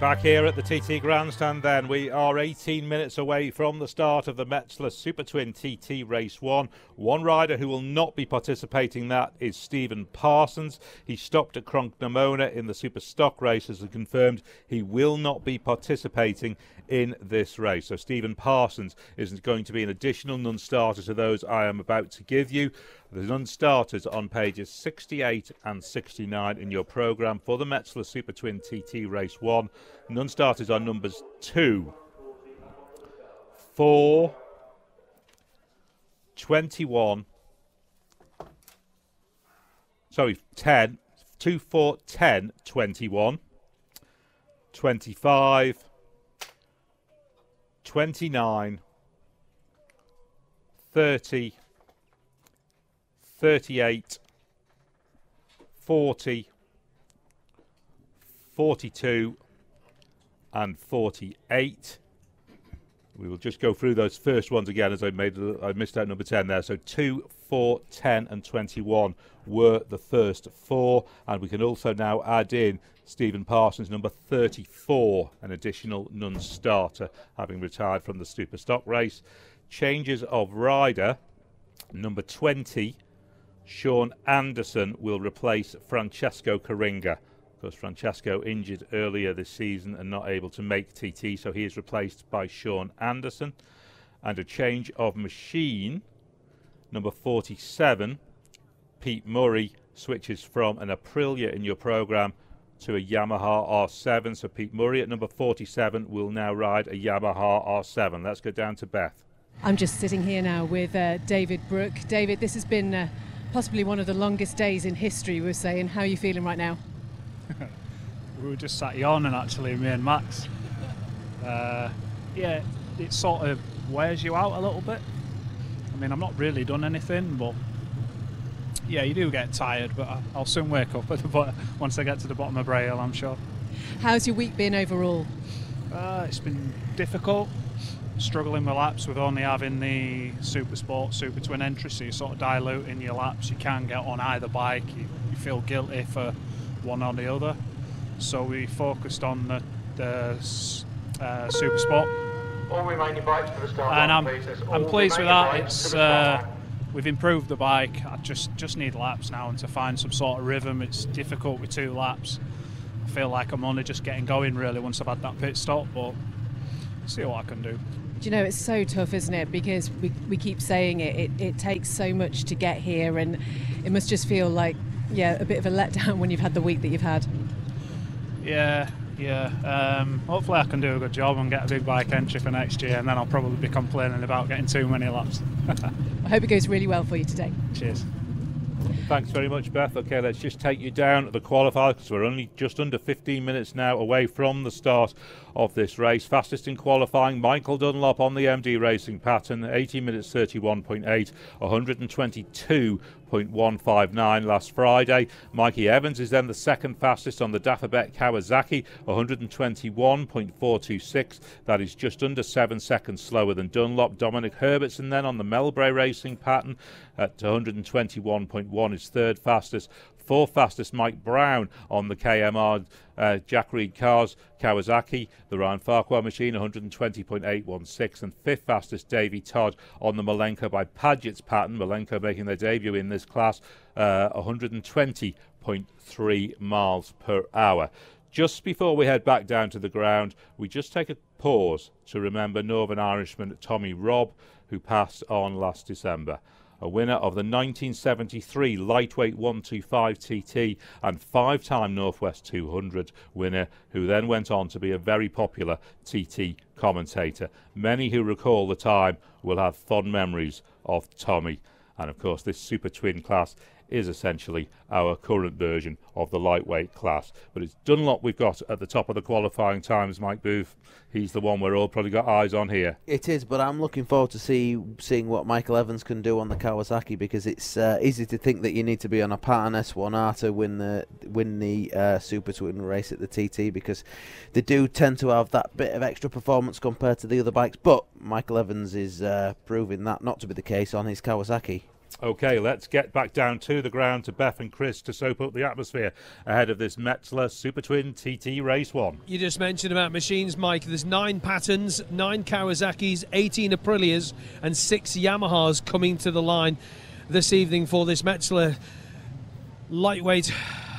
Back here at the TT Grandstand then, we are 18 minutes away from the start of the Metzeler Supertwin TT Race 1. One rider who will not be participating in that is Stephen Parsons. He stopped at Cronknamona in the Super Stock races and confirmed he will not be participating in this race. So Stephen Parsons is going to be an additional non-starter to those I am about to give you. The non-starters on pages 68 and 69 in your programme for the Metzeler Supertwin TT Race 1. Non-starters are numbers 2, 4, 21, 10, 2, 4, 10, 21, 25, 29, 30, 38, 40, 42 and 48. We will just go through those first ones again, as I missed out number 10 there. So 2, 4, 10 and 21 were the first four, and we can also now add in Stephen Parsons, number 34, an additional non-starter, having retired from the Super Stock race. Changes of rider, number 20, Sean Anderson will replace Francesco Caringa. Of course, Francesco injured earlier this season and not able to make TT, so he is replaced by Sean Anderson. And a change of machine, number 47, Pete Murray switches from an Aprilia in your programme to a Yamaha R7. So Pete Murray at number 47 will now ride a Yamaha R7. Let's go down to Beth. I'm just sitting here now with David Brooke. David, this has been possibly one of the longest days in history, we're saying. How are you feeling right now? We were just sat yawning, actually, me and Max. Yeah, it sort of wears you out a little bit. I mean, I've not really done anything, but yeah, you do get tired, but I'll soon wake up at the once I get to the bottom of Braille, I'm sure. How's your week been overall? It's been difficult, struggling with laps with only having the Super Sport Super Twin entry, so you're sort of diluting your laps. You can't get on either bike, you feel guilty for one or the other, so we focused on the Super Sport. All remaining bikes for the start and I'm pleased with that. It's we've improved the bike. I just need laps now, and to find some sort of rhythm. It's difficult with 2 laps. I feel like I'm only just getting going really once I've had that pit stop, but see what I can do. Do you know, it's so tough, isn't it? Because we keep saying it takes so much to get here, and it must just feel like, yeah, a bit of a letdown when you've had the week that you've had. Yeah. Hopefully I can do a good job and get a big bike entry for next year, and then I'll probably be complaining about getting too many laps. I hope it goes really well for you today. Cheers. Thanks very much, Beth. Okay, let's just take you down to the qualifiers, because we're only just under 15 minutes now away from the start of this race. Fastest in qualifying, Michael Dunlop on the MD Racing pattern, 18 minutes 31.8, 122.159 last Friday. Mikey Evans is then the second fastest on the Dafabet Kawasaki, 121.426. That is just under 7 seconds slower than Dunlop. Dominic Herbertson then on the Melbray Racing pattern at 121.1 is third fastest. Fourth fastest, Mike Brown on the KMR Jack Reed Cars Kawasaki, the Ryan Farquhar machine, 120.816, and fifth fastest, Davey Todd on the Malenko by Padgett's pattern. Malenko making their debut in this class, 120.3 miles per hour. Just before we head back down to the ground, we just take a pause to remember Northern Irishman Tommy Robb, who passed on last December. A winner of the 1973 Lightweight 125 TT and 5-time Northwest 200 winner, who then went on to be a very popular TT commentator. Many who recall the time will have fond memories of Tommy. And of course, this Super Twin class is essentially our current version of the lightweight class. But it's Dunlop we've got at the top of the qualifying times, Mike Booth. He's the one we're all probably got eyes on here. It is, but I'm looking forward to seeing what Michael Evans can do on the Kawasaki, because it's easy to think that you need to be on a pattern S1R to win the Super Twin race at the TT, because they do tend to have that bit of extra performance compared to the other bikes. But Michael Evans is proving that not to be the case on his Kawasaki. Okay, let's get back down to the ground to Beth and Chris to soap up the atmosphere ahead of this Metzeler Supertwin TT Race 1. You just mentioned about machines, Mike. There's 9 Pattons, 9 Kawasaki's, 18 Aprilias and 6 Yamahas coming to the line this evening for this Metzeler lightweight.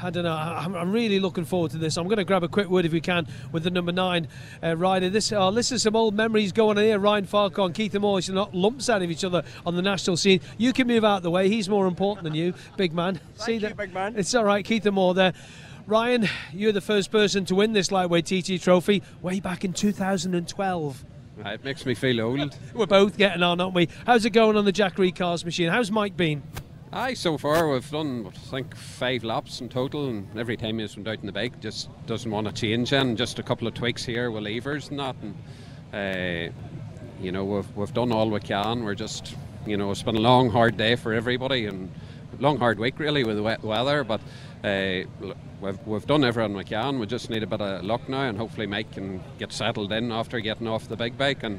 I don't know. I'm really looking forward to this. I'm going to grab a quick word, if we can, with the number 9 rider. Listen to some old memories going on here. Ryan Farquhar and Keith Moore should not lumps out of each other on the national scene. You can move out the way. He's more important than you, big man. Thank you, big man. It's all right. Keith Moore there. Ryan, you're the first person to win this lightweight TT trophy way back in 2012. It makes me feel old. We're both getting on, aren't we? How's it going on the Jack Reed Cars machine? How's Mike been? Aye, so far we've done, I think, 5 laps in total, and every time he's went out in the bike, just doesn't want to change, and just a couple of tweaks here with levers and that, and you know, we've done all we can. We're just, you know, it's been a long, hard day for everybody, and a long, hard week really with the wet weather, but we've done everything we can. We just need a bit of luck now, and hopefully Mike can get settled in after getting off the big bike, and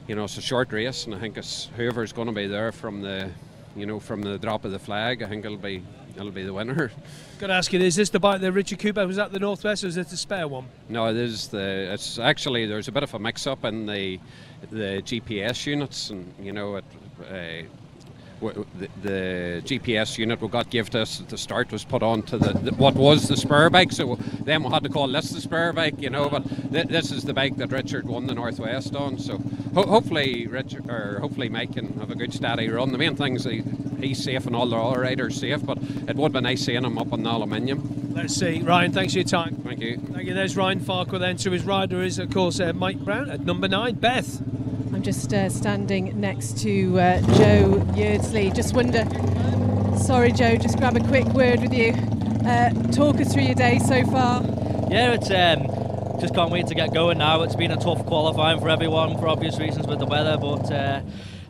you know, it's a short race, and I think it's whoever's going to be there from the, you know, from the drop of the flag, I think it'll be the winner. Got to ask you, is this the bike that Richard Cooper was at the Northwest, or is it the spare one? No, it's actually, there's a bit of a mix-up in the GPS units, and you know, the GPS unit we got given to us at the start was put on to what was the spare bike, so then we had to call this the spare bike, you know, but this is the bike that Richard won the Northwest on, so hopefully Mike can have a good steady run. The main thing is he's safe and all the other riders safe, but it would be nice seeing him up on the aluminium. Let's see. Ryan, thanks for your time. Thank you. Thank you. There's Ryan Farquhar then. So his rider is, of course, Mike Brown at number 9. Beth. I'm just standing next to Joe Yeardsley. Just wonder, sorry Joe, just grab a quick word with you. Talk us through your day so far. Yeah, it's just can't wait to get going now. It's been a tough qualifying for everyone for obvious reasons with the weather, but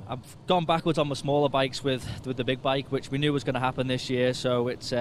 I've gone backwards on the smaller bikes with the big bike, which we knew was going to happen this year, so it's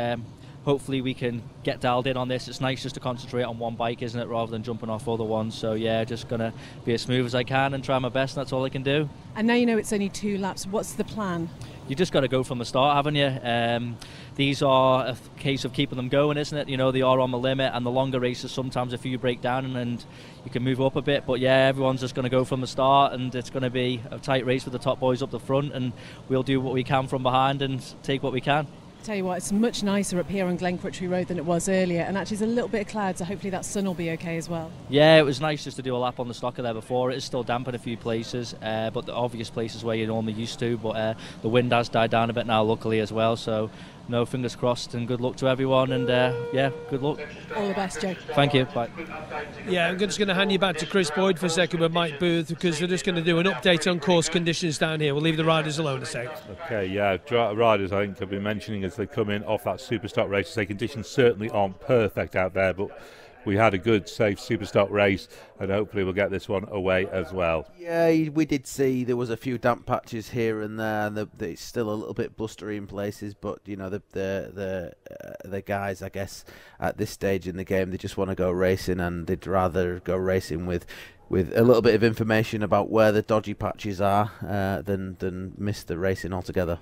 hopefully we can get dialed in on this. It's nice just to concentrate on one bike, isn't it, rather than jumping off other ones. So yeah, just going to be as smooth as I can and try my best, and that's all I can do. And now you know it's only 2 laps. What's the plan? You just got to go from the start, haven't you? These are a case of keeping them going, isn't it? You know, they are on the limit, and the longer races, sometimes a few break down and you can move up a bit. But yeah, everyone's just going to go from the start, and it's going to be a tight race with the top boys up the front, and we'll do what we can from behind and take what we can. Tell you what, it's much nicer up here on Glencrutchery Road than it was earlier, and actually there's a little bit of cloud, so hopefully that sun will be okay as well. Yeah, it was nice just to do a lap on the stocker there before. It is still damp in a few places, but the obvious places where you're normally used to, but the wind has died down a bit now luckily as well, so no, fingers crossed, and good luck to everyone, and yeah, good luck. All the best, Joe. Thank you. Bye. Yeah, I'm just going to hand you back to Chris Boyd for a second with Mike Booth, because we're just going to do an update on course conditions down here. We'll leave the riders alone a sec. Okay, yeah, riders I think have been mentioning as they come in off that Superstock race, say conditions certainly aren't perfect out there, but we had a good, safe Superstock race, and hopefully we'll get this one away as well. Yeah, we did see there was a few damp patches here and there, and it's still a little bit blustery in places. But you know, the guys, I guess, at this stage in the game, they just want to go racing, and they'd rather go racing with a little bit of information about where the dodgy patches are than miss the racing altogether.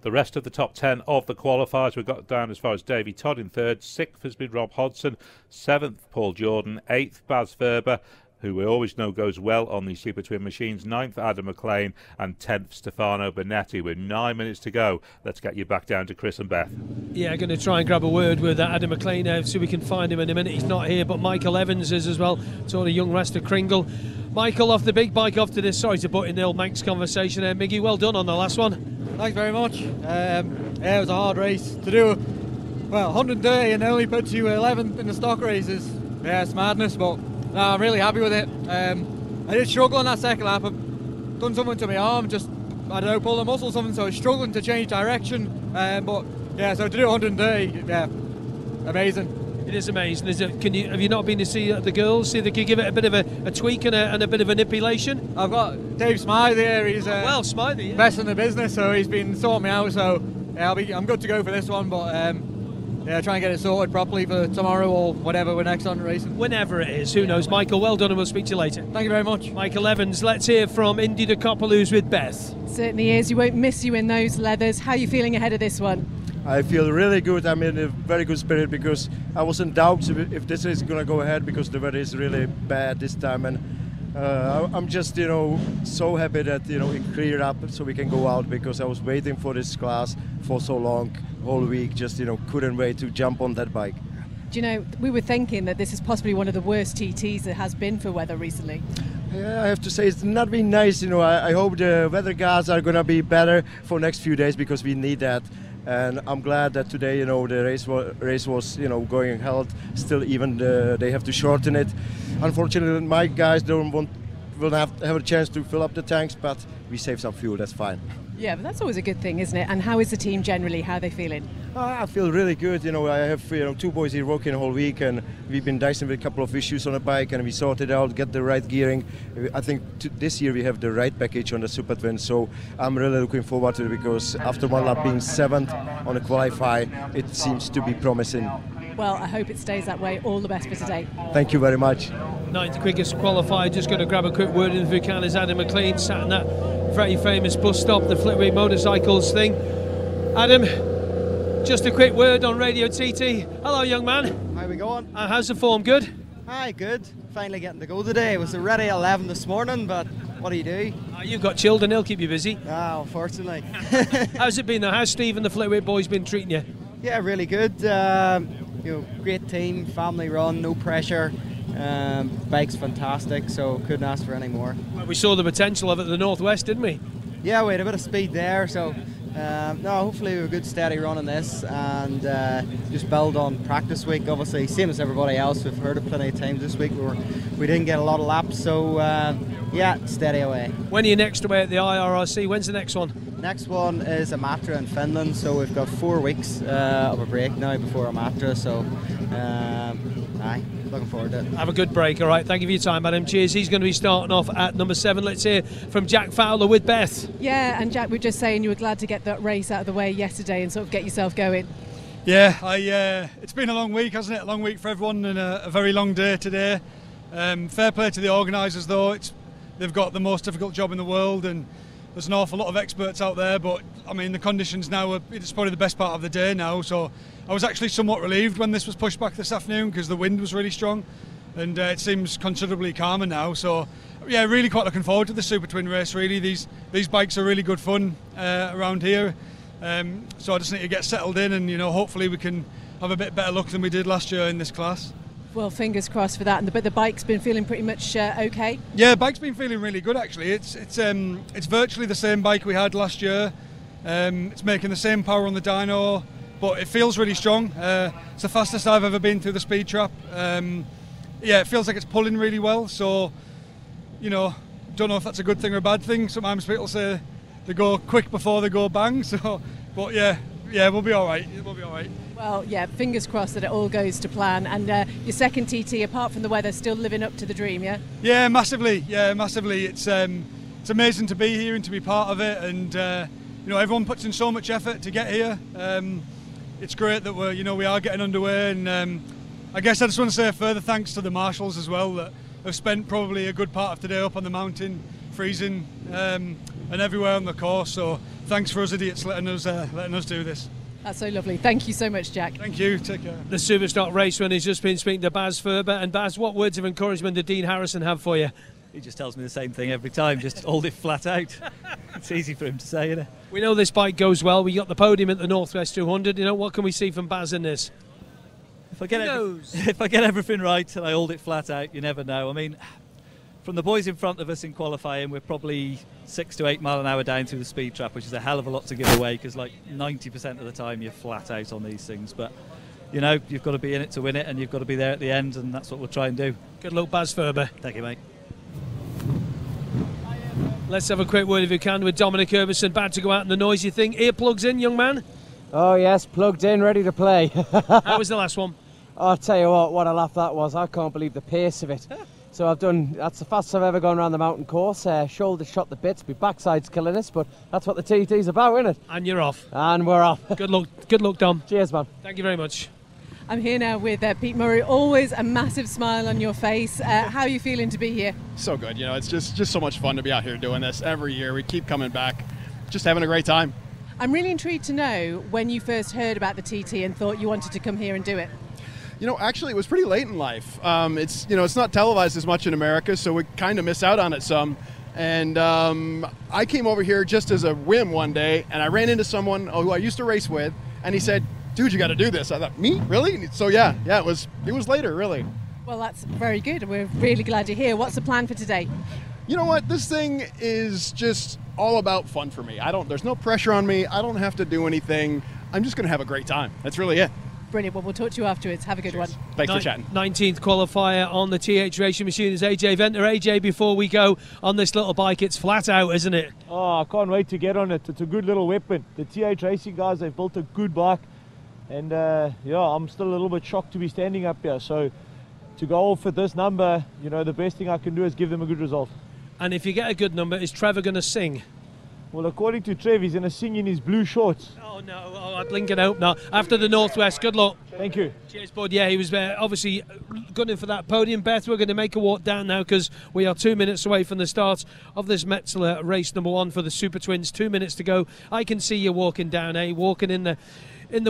The rest of the top 10 of the qualifiers, we've got down as far as Davey Todd in 3rd, 6th has been Rob Hodson, 7th Paul Jordan, 8th Baz Ferber, who we always know goes well on these Super Twin machines, 9th Adam McLean, and 10th Stefano Benetti. With 9 minutes to go, let's get you back down to Chris and Beth. Yeah, going to try and grab a word with Adam McLean now, so we can find him in a minute. He's not here, but Michael Evans is as well, sort of young Rasta Kringle. Michael off the big bike off to this. Sorry to butt in the old Manx conversation there, Miggy. Well done on the last one. Thanks very much. Yeah, it was a hard race to do. Well, 130 and only put you 11th in the stock races. Yeah, it's madness, but no, I'm really happy with it. I did struggle on that second lap. I've done something to my arm, just, I don't know, pulled a muscle or something, so I was struggling to change direction. But yeah, so to do 130, yeah, amazing. It is amazing. Have you not been to see the girls? See if they could give it a bit of a tweak and a bit of a manipulation? I've got Dave Smiley here. He's well, Smiley, yeah. Best in the business, so he's been sorting me out. So yeah, I'm good to go for this one. But yeah, try and get it sorted properly for tomorrow or whatever we're next on racing. Whenever it is, who knows? Michael, well done, and we'll speak to you later. Thank you very much. Michael Evans, let's hear from Indy de Koppel, with Beth. Certainly is. You won't miss you in those leathers. How are you feeling ahead of this one? I feel really good. I'm in a very good spirit because I was in doubt if this is going to go ahead because the weather is really bad this time, and I'm just so happy that it cleared up so we can go out, because I was waiting for this class for so long, whole week, just couldn't wait to jump on that bike. Do you know, we were thinking that this is possibly one of the worst TTs there has been for weather recently. Yeah, I have to say it's not been nice. I hope the weather guards are going to be better for next few days, because we need that. And I'm glad that today, the race was, going held. Still, even they have to shorten it. Unfortunately, my guys will have a chance to fill up the tanks, but we save some fuel. That's fine. Yeah, but that's always a good thing, isn't it? And how is the team generally? How are they feeling? I feel really good. I have 2 boys here working the whole week, and we've been dicing with a couple of issues on the bike, and we sorted out, get the right gearing. I think this year we have the right package on the Supertwin, so I'm really looking forward to it, because after one lap being 7th on the qualify, it seems to be promising. Well, I hope it stays that way. All the best for today. Thank you very much. 9th quickest qualifier, just going to grab a quick word in if we can, is Adam McLean, sat in that very famous bus stop, the Flitwick Motorcycles thing. Adam, just a quick word on Radio TT. Hello, young man. How we going? How's the form? Good? Aye, good. Finally getting to go today. It was already 11 this morning, but what do you do? You've got children, they'll keep you busy. Ah, unfortunately. How's it been though? How's Steve and the Flitwick boys been treating you? Yeah, really good. Great team, family run, no pressure. Bike's fantastic, so couldn't ask for any more. Well, we saw the potential of it at the Northwest, didn't we? Yeah, we had a bit of speed there, so hopefully we have a good steady run on this, and just build on practice week. Obviously, same as everybody else, we've heard it plenty of times this week. We didn't get a lot of laps, so yeah, steady away. When are you next away at the IRRC? When's the next one? Next one is Amatra in Finland, so we've got 4 weeks of a break now before Amatra, so aye, looking forward to it. Have a good break, all right. Thank you for your time, Adam. Cheers. He's going to be starting off at number 7. Let's hear from Jack Fowler with Beth. Yeah, and Jack, we're just saying you were glad to get that race out of the way yesterday and sort of get yourself going. Yeah, it's been a long week, hasn't it? A long week for everyone, and a very long day today. Fair play to the organisers, though. They've got the most difficult job in the world, and there's an awful lot of experts out there, but I mean the conditions now it's probably the best part of the day now, so I was actually somewhat relieved when this was pushed back this afternoon, because the wind was really strong, and it seems considerably calmer now. So yeah, really quite looking forward to the Supertwin race. Really, these bikes are really good fun around here, so I just need to get settled in, and hopefully we can have a bit better luck than we did last year in this class. Well, fingers crossed for that. But the bike's been feeling pretty much okay? Yeah, bike's been feeling really good actually. It's virtually the same bike we had last year. It's making the same power on the dyno, but it feels really strong. It's the fastest I've ever been through the speed trap. Yeah, it feels like it's pulling really well. So, don't know if that's a good thing or a bad thing. Sometimes people say they go quick before they go bang. So, but yeah, we'll be all right. We'll be all right. Well, yeah, fingers crossed that it all goes to plan. And your second TT, apart from the weather, still living up to the dream, yeah? Yeah, massively. Yeah, massively. It's amazing to be here and to be part of it. And everyone puts in so much effort to get here. It's great that we are getting underway. And I guess I just want to say a further thanks to the marshals as well, that have spent probably a good part of today up on the mountain, freezing, and everywhere on the course. So thanks for us idiots letting us do this. That's so lovely. Thank you so much, Jack. Thank you. Take care. The Superstock race run has just been speaking to Baz Ferber. And Baz, what words of encouragement did Dean Harrison have for you? He just tells me the same thing every time, just hold it flat out. It's easy for him to say, isn't it? We know this bike goes well. We got the podium at the Northwest 200. What can we see from Baz in this? If I get everything right and I hold it flat out, you never know. I mean, from the boys in front of us in qualifying, we're probably 6 to 8 mile an hour down through the speed trap, which is a hell of a lot to give away, because like 90% of the time you're flat out on these things. But you've got to be in it to win it, and you've got to be there at the end, and that's what we'll try and do. Good luck, Baz Ferber. Thank you, mate. Let's have a quick word, if you can, with Dominic Herbison. Bad to go out in the noisy thing. Earplugs in, young man? Oh yes, plugged in, ready to play. How was the last one? I'll tell you what a laugh that was. I can't believe the pace of it. So that's the fastest I've ever gone around the mountain course. Shoulder shot the bits, my backside's killing us, but that's what the TT's about, isn't it? And you're off. And we're off. Good luck, Dom. Cheers, man. Thank you very much. I'm here now with Pete Murray. Always a massive smile on your face. How are you feeling to be here? So good. You know, it's just so much fun to be out here doing this every year. We keep coming back, just having a great time. I'm really intrigued to know when you first heard about the TT and thought you wanted to come here and do it. You know, actually, it was pretty late in life. It's not televised as much in America, so we kind of miss out on it some. And I came over here just as a whim one day, and I ran into someone who I used to race with, and he said, "Dude, you got to do this." I thought, "Me? Really?" So yeah, it was later, really. Well, that's very good. We're really glad to hear. What's the plan for today? You know what? This thing is just all about fun for me. There's no pressure on me. I don't have to do anything. I'm just going to have a great time. That's really it. Brilliant. Well, we'll talk to you afterwards. Have a good one. Thanks for chatting. 19th qualifier on the TH Racing Machine is AJ Venter. AJ, before we go on this little bike, it's flat out, isn't it? Oh, I can't wait to get on it. It's a good little weapon. The TH Racing guys, they've built a good bike. And I'm still a little bit shocked to be standing up here. So to go off with this number, the best thing I can do is give them a good result. And if you get a good number, is Trevor going to sing? Well, according to Trev, he's going to sing in his blue shorts. Oh, no. I'd link it out now. After the Northwest, good luck. Thank you. Cheers, bud. Yeah, he was obviously gunning for that podium. Beth, we're going to make a walk down now because we are 2 minutes away from the start of this Metzeler race number 1 for the Super Twins. 2 minutes to go. I can see you walking down, walking in the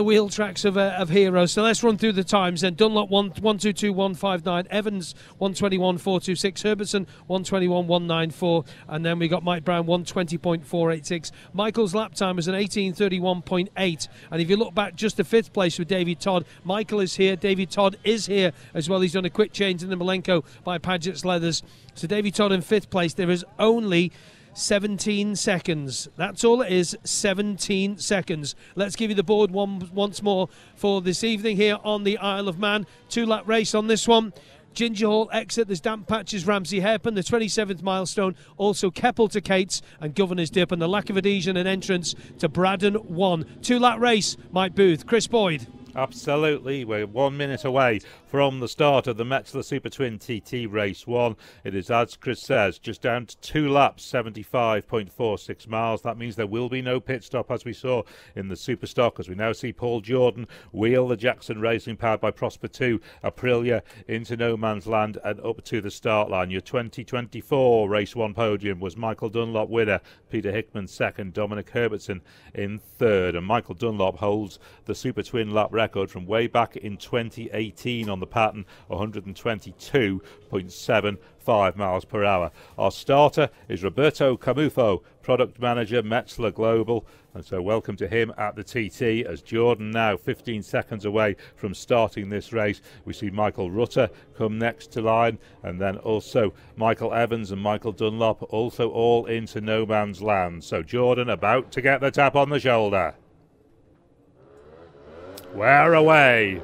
wheel tracks of heroes. So let's run through the times then. Dunlop 1:22.159, Evans 1:21.426, Herbertson 1:21.194, and then we got Mike Brown 1:20.486. Michael's lap time was an 18:31.8, and if you look back just to 5th place with David Todd, Michael is here, David Todd is here as well. He's done a quick change in the Malenko by Paget's Leathers. So David Todd in 5th place. There is only 17 seconds. That's all it is, 17 seconds. Let's give you the board once more for this evening here on the Isle of Man. 2-lap race on this one. Ginger Hall exit, there's damp patches, Ramsey Hairpin, the 27th milestone, also Keppel to Cates and Governor's Dip, and the Lac of Adhesion and entrance to Braddon 1. 2-lap race, Mike Booth, Chris Boyd. Absolutely, we're 1 minute away from the start of the Metzeler Supertwin TT Race 1. It is, as Chris says, just down to 2 laps, 75.46 miles. That means there will be no pit stop, as we saw in the Superstock, as we now see Paul Jordan wheel the Jackson Racing powered by Prosper 2 Aprilia into no man's land and up to the start line. Your 2024 Race 1 podium was Michael Dunlop winner, Peter Hickman second, Dominic Herbertson in third, and Michael Dunlop holds the Supertwin lap record from way back in 2018 on the pattern, 122.75 miles per hour. Our starter is Roberto Camufo, product manager, Metzeler Global, and so welcome to him at the TT as Jordan now 15 seconds away from starting this race. We see Michael Rutter come next to line, and then also Michael Evans and Michael Dunlop also all into no man's land. So Jordan about to get the tap on the shoulder. We're away.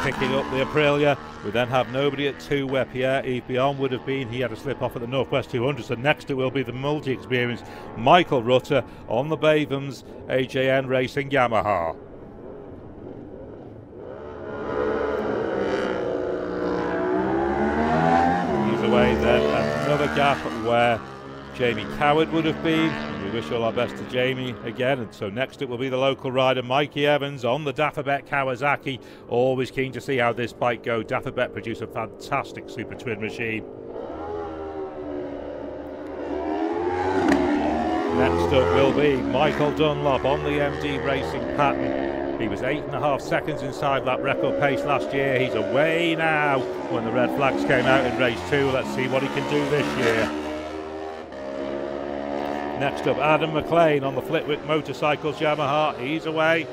Picking up the Aprilia. We then have nobody at 2 where Pierre-Yves Bion would have been. He had to slip off at the Northwest 200. So next it will be the multi-experienced Michael Rutter on the Bavens AJN Racing Yamaha. He's away then. Another gap where Jamie Coward would have been. We wish all our best to Jamie again. And so next it will be the local rider Mikey Evans on the Dafabet Kawasaki. Always keen to see how this bike goes. Dafabet produce a fantastic Super Twin machine. Next up will be Michael Dunlop on the MD Racing pattern. He was 8.5 seconds inside lap record pace last year. He's away now when the red flags came out in race 2. Let's see what he can do this year. Next up, Adam McLean on the Flitwick Motorcycles Yamaha. He's away.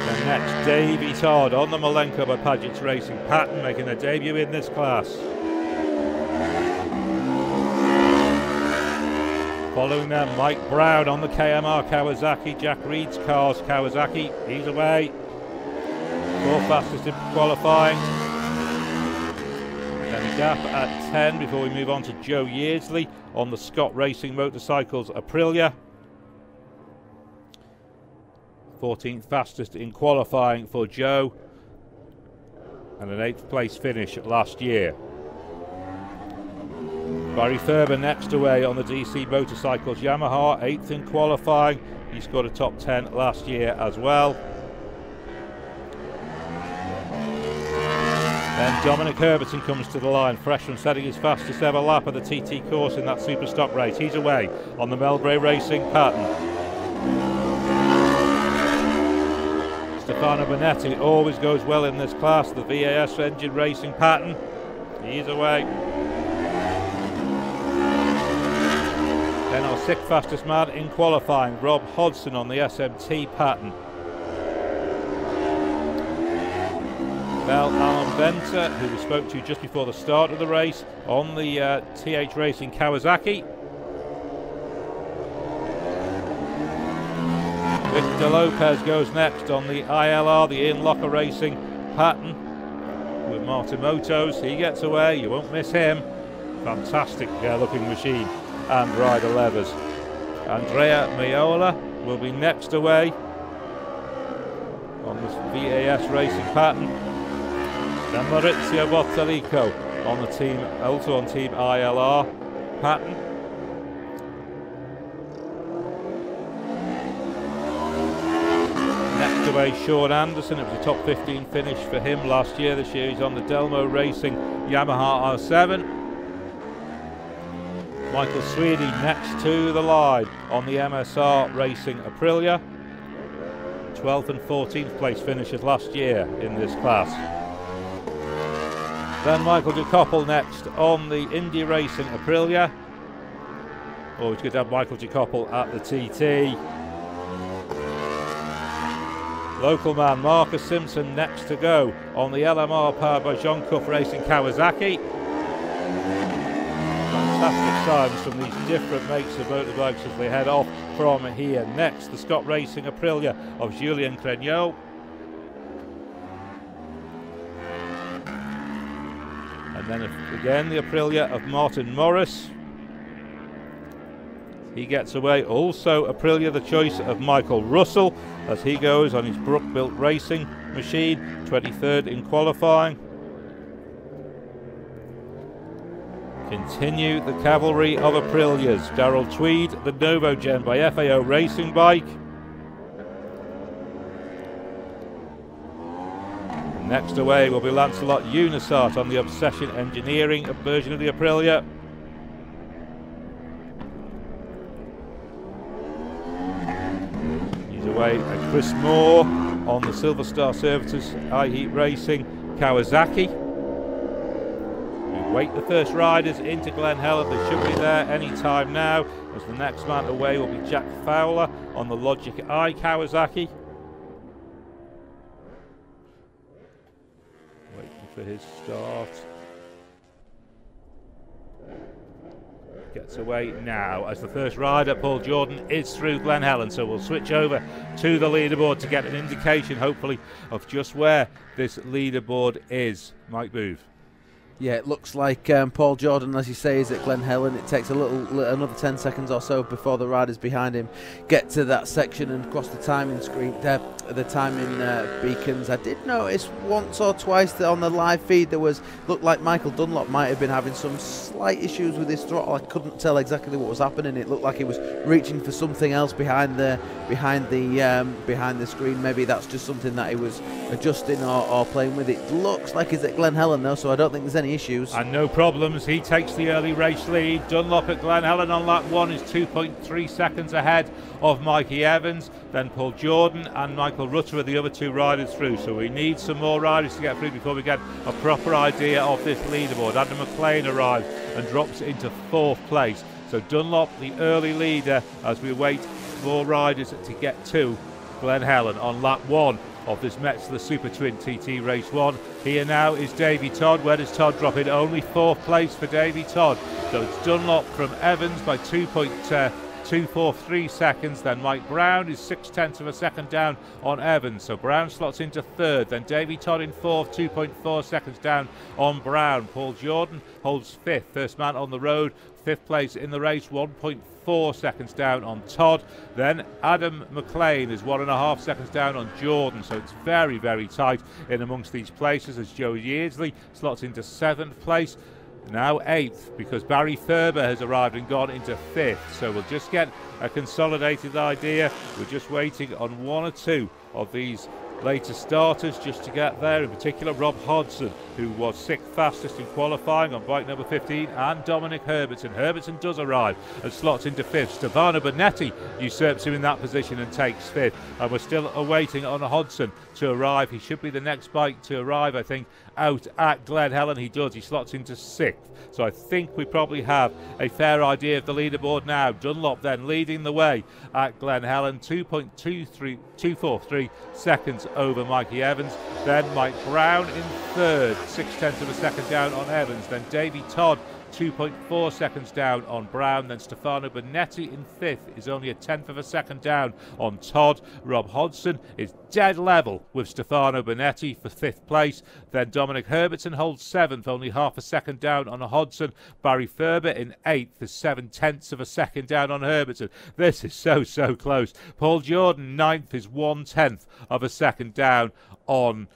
And next, Davey Todd on the Malenko by Paget's Racing pattern, making their debut in this class. Following them, Mike Brown on the KMR Kawasaki, Jack Reed's cars Kawasaki. He's away. 4th fastest in qualifying. Then a gap at 10 before we move on to Joe Yeardsley on the Scott Racing Motorcycles Aprilia. 14th fastest in qualifying for Joe, and an 8th place finish last year. Barry Ferber next away on the DC Motorcycles Yamaha, 8th in qualifying. He scored a top 10 last year as well. Then Dominic Herbertson comes to the line, fresh from setting his fastest ever lap of the TT course in that super stock race. He's away on the Melgrey Racing pattern. Stefano Bonetti always goes well in this class, the VAS engine racing pattern. He's away. Then our 6th fastest man in qualifying, Rob Hodgson on the SMT pattern. Bell Alan Venter, who we spoke to just before the start of the race, on the TH Racing Kawasaki. Victor Lopez goes next on the ILR, the Ian Locker Racing pattern, with Martin Motos. He gets away, you won't miss him. Fantastic looking machine and rider levers. Andrea Maiola will be next away on this VAS Racing pattern. Then Maurizio Bottalico on the team, also on Team ILR pattern. Next away, Sean Anderson. It was a top 15 finish for him last year. This year he's on the Delmo Racing Yamaha R7. Michael Sweeney next to the line on the MSR Racing Aprilia. 12th and 14th place finishers last year in this class. Then Michael de Koppel next on the Indy Racing Aprilia. Always good to have Michael de Koppel at the TT. Local man Marcus Simpson next to go on the LMR powered by Jean Cuff Racing Kawasaki. Fantastic signs from these different makes of motorbikes as they head off from here. Next, the Scott Racing Aprilia of Julien Cregnaud. And then again the Aprilia of Martin Morris. He gets away. Also Aprilia, the choice of Michael Russell, as he goes on his Brook-built racing machine, 23rd in qualifying. Continue the cavalry of Aprilias. Darrell Tweed, the Novogen by FAO Racing Bike. Next away will be Lancelot Unisart on the Obsession Engineering version of the Aprilia. He's away at Chris Moore on the Silver Star Services iHeat Racing Kawasaki. We wait the first riders into Glen Helen. They should be there any time now, as the next man away will be Jack Fowler on the Logic I Kawasaki. For his start. Gets away now as the first rider, Paul Jordan, is through Glen Helen. So we'll switch over to the leaderboard to get an indication, hopefully, of just where this leaderboard is. Mike Booth. Yeah, it looks like Paul Jordan, as you say, is at Glen Helen. It takes another 10 seconds or so before the riders behind him get to that section and cross the timing screen, the timing beacons. I did notice once or twice that on the live feed looked like Michael Dunlop might have been having some slight issues with his throttle. I couldn't tell exactly what was happening. It looked like he was reaching for something else behind the screen. Maybe that's just something that he was adjusting or playing with. It looks like he's at Glen Helen though, so I don't think there's any issues. And no problems. He takes the early race lead. Dunlop at Glen Helen on lap 1 is 2.3 seconds ahead of Mikey Evans. Then Paul Jordan and Michael Rutter are the other two riders through. So we need some more riders to get through before we get a proper idea of this leaderboard. Adam McLean arrives and drops into 4th place. So Dunlop, the early leader, as we wait more riders to get to Glen Helen on lap 1 of this Metzeler Supertwin TT Race 1. Here now is Davey Todd. Where does Todd drop in? Only 4th place for Davey Todd. So it's Dunlop from Evans by 2.243 seconds. Then Mike Brown is 0.6 of a second down on Evans. So Brown slots into 3rd. Then Davey Todd in 4th, 2.4 seconds down on Brown. Paul Jordan holds 5th. First man on the road, 5th place in the race, 1.4 seconds down on Todd. Then Adam McLean is 1.5 seconds down on Jordan. So it's very, very tight in amongst these places as Joe Yeardsley slots into 7th place. now 8th, because Barry Ferber has arrived and gone into 5th. So we'll just get a consolidated idea. We're just waiting on 1 or 2 of these later starters just to get there. In particular, Rob Hodgson, who was 6th fastest in qualifying on bike number 15, and Dominic Herbertson. Herbertson does arrive and slots into 5th. Stefano Bonetti usurps him in that position and takes 5th. And we're still awaiting on Hodgson to arrive. He should be the next bike to arrive, I think, out at Glen Helen. He does. He slots into 6th. So I think we probably have a fair idea of the leaderboard now. Dunlop then leading the way at Glen Helen, 2.243 seconds over Mikey Evans. Then Mike Brown in 3rd, 0.6 of a second down on Evans. Then Davey Todd, 2.4 seconds down on Brown. Then Stefano Bonetti in 5th is only 1/10 of a second down on Todd. Rob Hodgson is dead level with Stefano Bonetti for 5th place. Then Dominic Herbertson holds 7th, only half a second down on Hodgson. Barry Ferber in 8th is 7/10 of a second down on Herbertson. This is so close. Paul Jordan 9th is 1/10 of a second down on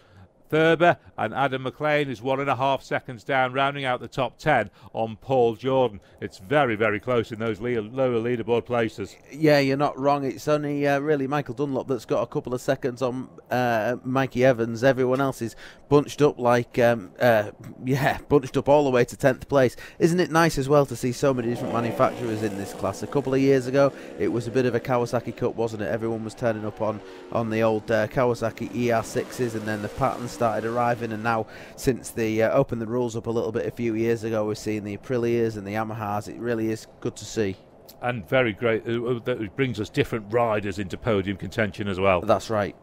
Ferber, and Adam McLean is 1.5 seconds down, rounding out the top 10 on Paul Jordan. It's very close in those lower leaderboard places. Yeah, you're not wrong. It's only really Michael Dunlop that's got a couple of seconds on Mikey Evans. Everyone else is bunched up like, bunched up all the way to 10th place. Isn't it nice as well to see so many different manufacturers in this class? A couple of years ago, it was a bit of a Kawasaki Cup, wasn't it? Everyone was turning up on the old Kawasaki ER6s, and then the patterns started arriving, and now since they opened the rules up a little bit a few years ago, we're seeing the Aprilias and the Yamahas. It really is good to see. And very great. It brings us different riders into podium contention as well. That's right.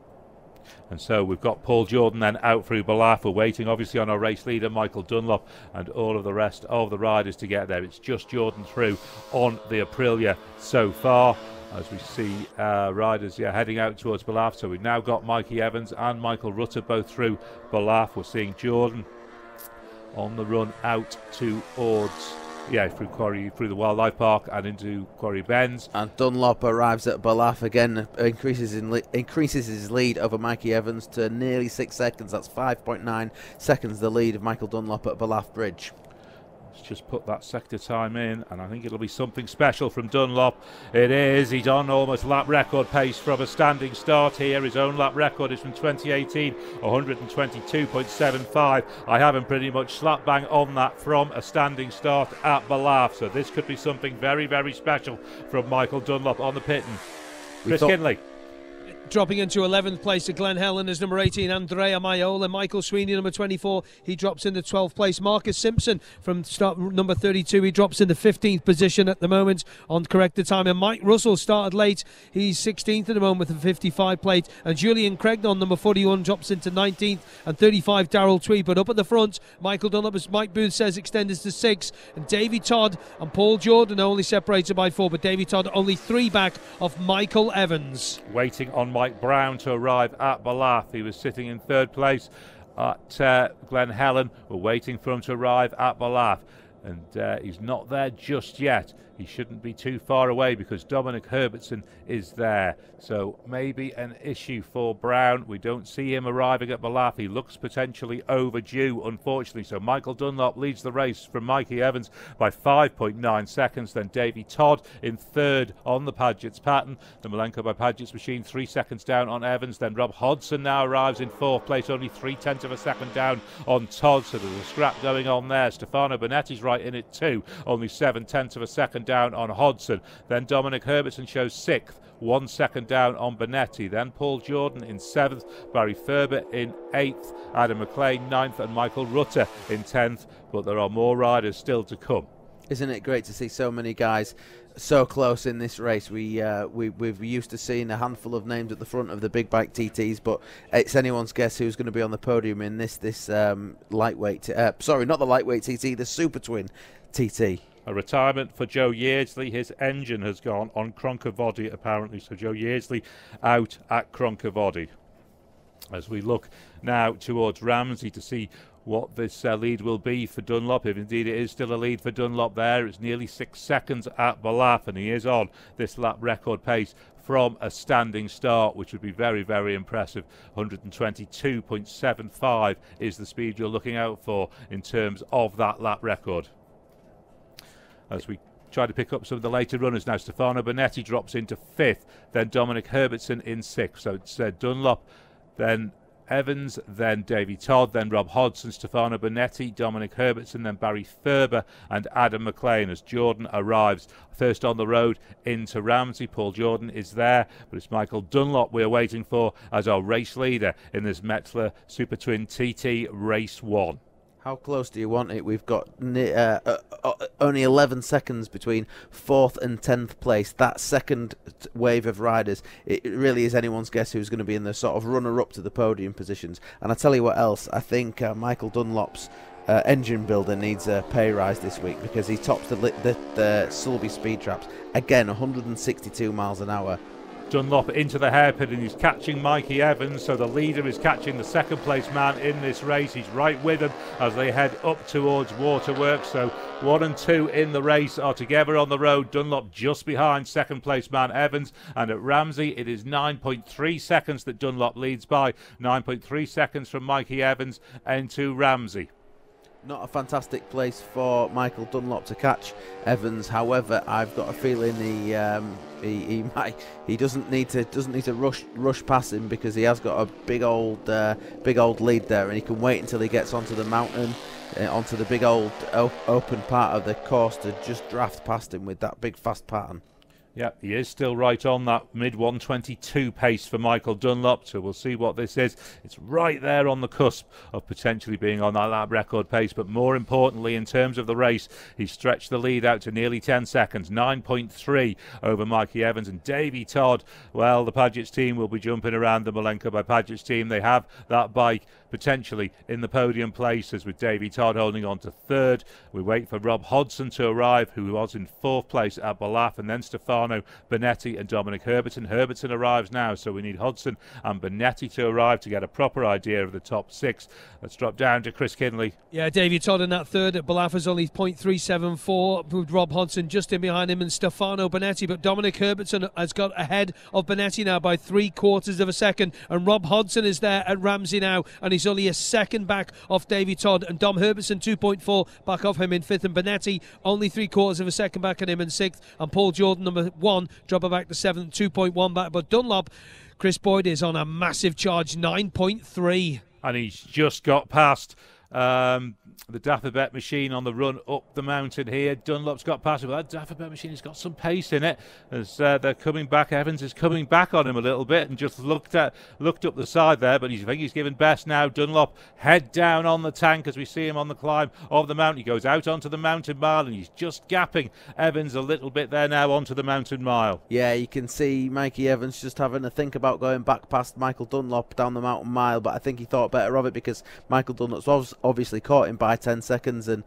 And so we've got Paul Jordan then out through Balaf. We're waiting obviously on our race leader Michael Dunlop and all of the rest of the riders to get there. It's just Jordan through on the Aprilia so far, as we see riders heading out towards Balaf. So we've now got Mikey Evans and Michael Rutter both through Balaf. We're seeing Jordan on the run out towards through Quarry, through the Wildlife Park and into Quarry Bends. And Dunlop arrives at Balaf again, increases his lead over Mikey Evans to nearly 6 seconds. That's 5.9 seconds the lead of Michael Dunlop at Balaf Bridge. Let's just put that sector time in, and I think it'll be something special from Dunlop. It is. He's on almost lap record pace from a standing start here. His own lap record is from 2018, 122.75. I have him pretty much slap bang on that from a standing start at Balaf. So this could be something very special from Michael Dunlop on the pitting. Chris Kinley. Dropping into 11th place at Glen Helen is number 18, Andrea Maiola. Michael Sweeney, number 24, he drops into 12th place. Marcus Simpson from start number 32, he drops into 15th position at the moment on corrected time. And Mike Russell started late, he's 16th at the moment with a 55 plate. And Julian Craignon, number 41, drops into 19th, and 35 Darrell Tweed. But up at the front, Michael Dunlop, as Mike Booth says, extended to 6, and Davey Todd and Paul Jordan are only separated by 4, but Davey Todd only 3 back of Michael Evans. Waiting on Mike Brown to arrive at Balaf. He was sitting in 3rd place at Glen Helen. We're waiting for him to arrive at Balaf, and he's not there just yet. He shouldn't be too far away because Dominic Herbertson is there. So maybe an issue for Brown. We don't see him arriving at Balaf. He looks potentially overdue, unfortunately. So Michael Dunlop leads the race from Mikey Evans by 5.9 seconds. Then Davey Todd in 3rd on the Padgett's pattern. The Malenko by Padgett's machine 3 seconds down on Evans. Then Rob Hodgson now arrives in 4th place, only 0.3 of a second down on Todd. So there's a scrap going on there. Stefano Bonetti's right in it too, only 0.7 of a second down on Hodgson. Then Dominic Herbertson shows 6th, 1 second down on Bonetti. Then Paul Jordan in 7th, Barry Ferber in 8th, Adam McLean 9th, and Michael Rutter in 10th. But there are more riders still to come. Isn't it great to see so many guys so close in this race? We've used to seeing a handful of names at the front of the big bike TTs, but it's anyone's guess who's going to be on the podium in this lightweight. Sorry, not the lightweight TT, the Super Twin TT. A retirement for Joe Yeardsley. His engine has gone on Kronkavodi apparently, so Joe Yeardsley out at Kronkavodi. As we look now towards Ramsey to see what this lead will be for Dunlop, if indeed it is still a lead for Dunlop there. It's nearly 6 seconds at Balaf, and he is on this lap record pace from a standing start, which would be very, very impressive. 122.75 is the speed you're looking out for in terms of that lap record. As we try to pick up some of the later runners now, Stefano Bonetti drops into 5th, then Dominic Herbertson in 6th. So it's Dunlop, then Evans, then Davy Todd, then Rob Hodson, Stefano Bonetti, Dominic Herbertson, then Barry Ferber and Adam McLean as Jordan arrives first on the road into Ramsey. Paul Jordan is there, but it's Michael Dunlop we're waiting for as our race leader in this Metzeler Supertwin TT Race 1. How close do you want it? We've got only 11 seconds between 4th and 10th place. That second wave of riders, it really is anyone's guess who's going to be in the sort of runner-up to the podium positions. And I tell you what else, I think Michael Dunlop's engine builder needs a pay rise this week, because he tops the Sulby speed traps. Again, 162 miles an hour. Dunlop into the hairpin, and he's catching Mikey Evans, so the leader is catching the second place man in this race. He's right with him as they head up towards Waterworks. So 1 and 2 in the race are together on the road. Dunlop just behind second place man Evans, and at Ramsey it is 9.3 seconds that Dunlop leads by. 9.3 seconds from Mikey Evans into Ramsey. Not a fantastic place for Michael Dunlop to catch Evans. However, I've got a feeling he doesn't need to rush past him, because he has got a big old lead there, and he can wait until he gets onto the mountain, onto the big old open part of the course, to just draft past him with that big fast pattern. Yeah, he is still right on that mid-122 pace for Michael Dunlop, so we'll see what this is. It's right there on the cusp of potentially being on that lap record pace, but more importantly, in terms of the race, he's stretched the lead out to nearly 10 seconds, 9.3 over Mikey Evans. And Davy Todd, well, the Paget's team will be jumping around the Malenko by Paget's team. They have that bike potentially in the podium places, with Davy Todd holding on to 3rd. We wait for Rob Hodson to arrive, who was in 4th place at Balaf, and then Stefano Bonetti and Dominic Herbertson. Herbertson arrives now, so we need Hodson and Bonetti to arrive to get a proper idea of the top 6. Let's drop down to Chris Kinley. Yeah, Davy Todd in that 3rd at Balaf is only 0.374, with Rob Hodson just in behind him and Stefano Bonetti, but Dominic Herbertson has got ahead of Bonetti now by 3/4 of a second, and Rob Hodson is there at Ramsey now, and he's only a second back off Davy Todd, and Dom Herbertson 2.4 back off him in 5th, and Bonetti only 3/4 of a second back at him in 6th, and Paul Jordan number 1 dropping back to 7th, 2.1 back. But Dunlop, Chris Boyd, is on a massive charge, 9.3, and he's just got past the Dapperbet machine on the run up the mountain here. Dunlop's got past it, but that Dapperbet machine has got some pace in it as they're coming back. Evans is coming back on him a little bit and just looked up the side there, but I think he's given best now. Dunlop head down on the tank as we see him on the climb of the mountain. He goes out onto the mountain mile, and he's just gapping Evans a little bit there now onto the mountain mile. Yeah, you can see Mikey Evans just having to think about going back past Michael Dunlop down the mountain mile, but I think he thought better of it, because Michael Dunlop's obviously caught him by 10 seconds, and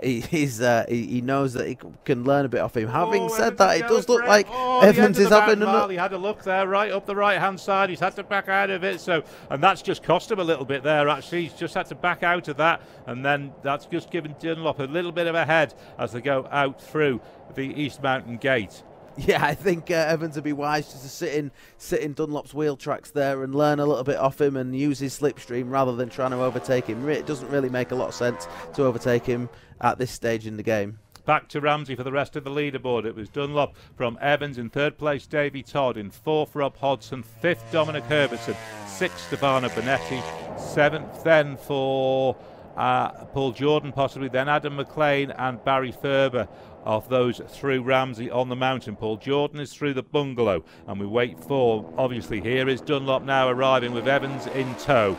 he knows that he can learn a bit off him. Having said that, it does look like Evans is having he had a look there right up the right hand side. He's had to back out of it, and that's just cost him a little bit there. Actually, he's just had to back out of that, and then that's just given Dunlop a little bit of a head as they go out through the East Mountain Gate. Yeah, I think Evans would be wise just to sit in Dunlop's wheel tracks there and learn a little bit off him and use his slipstream rather than trying to overtake him. It doesn't really make a lot of sense to overtake him at this stage in the game. Back to Ramsey for the rest of the leaderboard. It was Dunlop from Evans in 3rd place, Davy Todd in 4th, Rob Hodson, 5th, Dominic Herbertson, 6th, Stefano Bonetti, 7th then for Paul Jordan possibly, then Adam McLean and Barry Ferber of those through Ramsey on the mountain. Paul Jordan is through the bungalow, and we wait for, obviously, here is Dunlop now arriving with Evans in tow.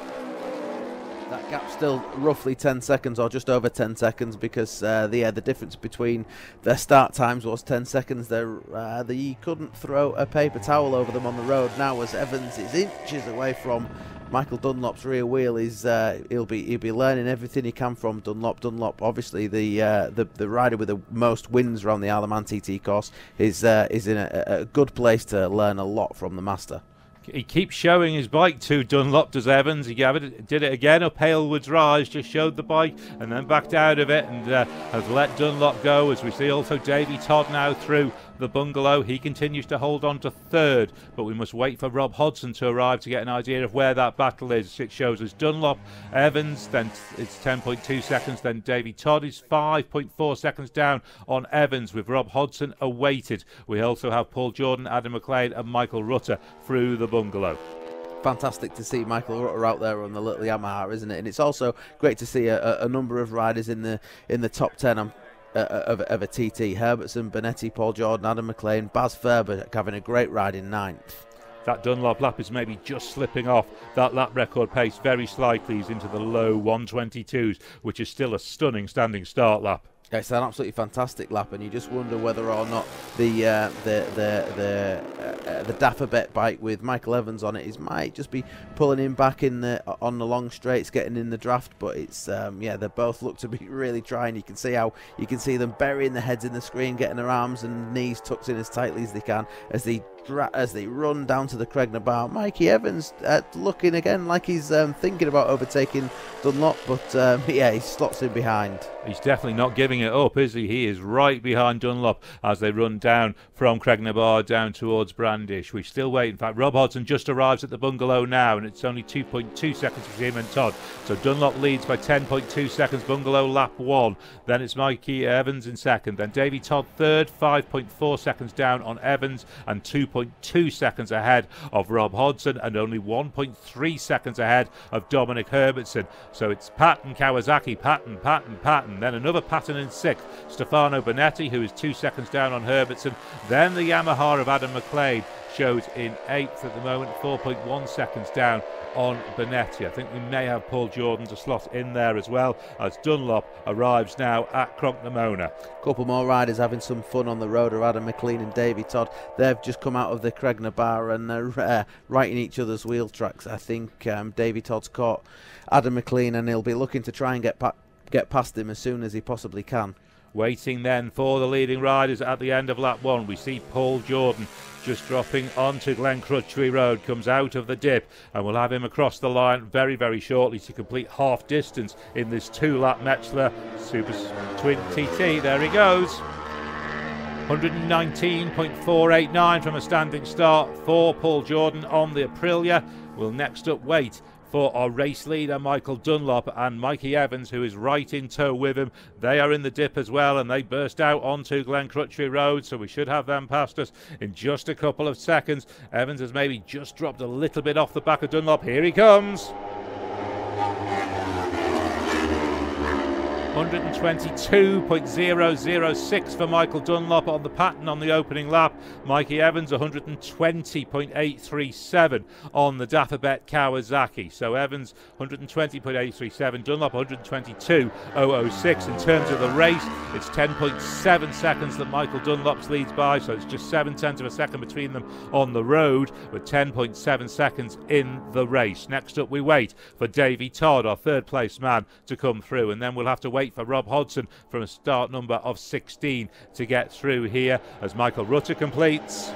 That gap's still roughly 10 seconds or just over 10 seconds, because the difference between their start times was 10 seconds. He couldn't throw a paper towel over them on the road now, as Evans is inches away from Michael Dunlop's rear wheel. He'll be learning everything he can from Dunlop. Dunlop, obviously the rider with the most wins around the Isle of Man TT course, is in a good place to learn a lot from the master. He keeps showing his bike to Dunlop, does Evans. He did it again up Halewood's Rise, just showed the bike and then backed out of it and has let Dunlop go, as we see also Davy Todd now through the bungalow. He continues to hold on to third, but we must wait for Rob Hodson to arrive to get an idea of where that battle is. It shows us Dunlop, Evans, then it's 10.2 seconds, then Davy Todd is 5.4 seconds down on Evans with Rob Hodson awaited. We also have Paul Jordan, Adam McLean and Michael Rutter through the bungalow. Fantastic to see Michael Rutter out there on the little Yamaha, isn't it? And it's also great to see a number of riders in the top 10 of a TT. Herbertson, Bonetti, Paul Jordan, Adam McLean, Baz Ferber having a great ride in 9th. That Dunlop lap is maybe just slipping off that lap record pace very slightly. He's into the low 122s, which is still a stunning standing start lap. Yeah, it's an absolutely fantastic lap, and you just wonder whether or not the Dapperbet bike with Michael Evans on it might just be pulling him back on the long straights, getting in the draft. But it's yeah, they both look to be really trying. You can see them burying their heads in the screen, getting their arms and knees tucked in as tightly as they can as they run down to the Cregner bar. Mikey Evans looking again like he's thinking about overtaking Dunlop, but yeah, he slots in behind. He's definitely not giving it up, is he? He is right behind Dunlop as they run down from Cregner bar down towards Brandish. We still wait. In fact, Rob Hodson just arrives at the bungalow now, and it's only 2.2 seconds between him and Todd. So Dunlop leads by 10.2 seconds, bungalow lap 1. Then it's Mikey Evans in second. Then Davy Todd third, 5.4 seconds down on Evans, and 2.2 seconds ahead of Rob Hodson, and only 1.3 seconds ahead of Dominic Herbertson. So it's Patton, Kawasaki, Patton. Then another Patton in 6th, Stefano Bonetti, who is 2 seconds down on Herbertson. Then the Yamaha of Adam McLean shows in 8th at the moment, 4.1 seconds down on Bonetti. I think we may have Paul Jordan to slot in there as well, as Dunlop arrives now at Cronknamona. A couple more riders having some fun on the road are Adam McLean and Davy Todd. They've just come out of the Cregner bar and they're right in each other's wheel tracks. I think Davy Todd's caught Adam McLean and he'll be looking to try and get past him as soon as he possibly can. Waiting then for the leading riders at the end of lap 1. We see Paul Jordan just dropping onto Glen Crutchery Road, comes out of the dip, and we'll have him across the line very, very shortly to complete half distance in this 2-lap Metzeler Supertwin TT. There he goes. 119.489 from a standing start for Paul Jordan on the Aprilia. We'll next up wait for our race leader Michael Dunlop and Mikey Evans, who is right in tow with him. They are in the dip as well, and they burst out onto Glen Crutchery Road, so we should have them past us in just a couple of seconds. Evans has maybe just dropped a little bit off the back of Dunlop. Here he comes. 122.006 for Michael Dunlop on the Patton on the opening lap. Mikey Evans 120.837 on the Dapperbet Kawasaki. So Evans 120.837, Dunlop 122.006. In terms of the race, it's 10.7 seconds that Michael Dunlop's leads by, so it's just 0.7 of a second between them on the road, with 10.7 seconds in the race. Next up we wait for Davy Todd, our third place man, to come through, and then we'll have to wait for Rob Hodson from a start number of 16 to get through here as Michael Rutter completes.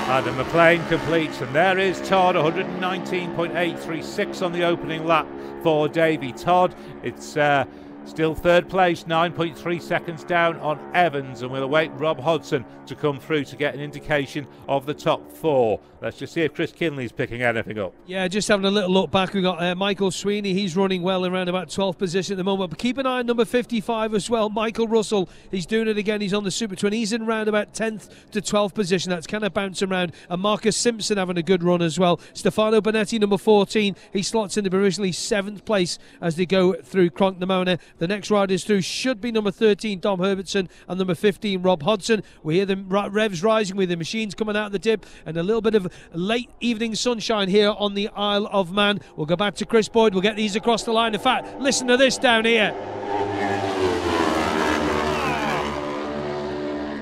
Adam McLean completes, and there is Todd, 119.836 on the opening lap for Davy Todd. It's still third place, 9.3 seconds down on Evans, and we'll await Rob Hodson to come through to get an indication of the top 4. Let's just see if Chris Kinley's picking anything up. Yeah, just having a little look back, we've got Michael Sweeney. He's running well around about 12th position at the moment, but keep an eye on number 55 as well, Michael Russell. He's doing it again. He's on the Supertwin. He's in around about 10th to 12th position. That's kind of bouncing around. And Marcus Simpson having a good run as well. Stefano Bonetti, number 14. He slots into provisionally 7th place as they go through Cronknamona. The next riders through should be number 13, Dom Herbertson, and number 15, Rob Hodson. We hear the revs rising with the machines coming out of the dip, and a little bit of late evening sunshine here on the Isle of Man. We'll go back to Chris Boyd. We'll get these across the line. In fact, listen to this down here.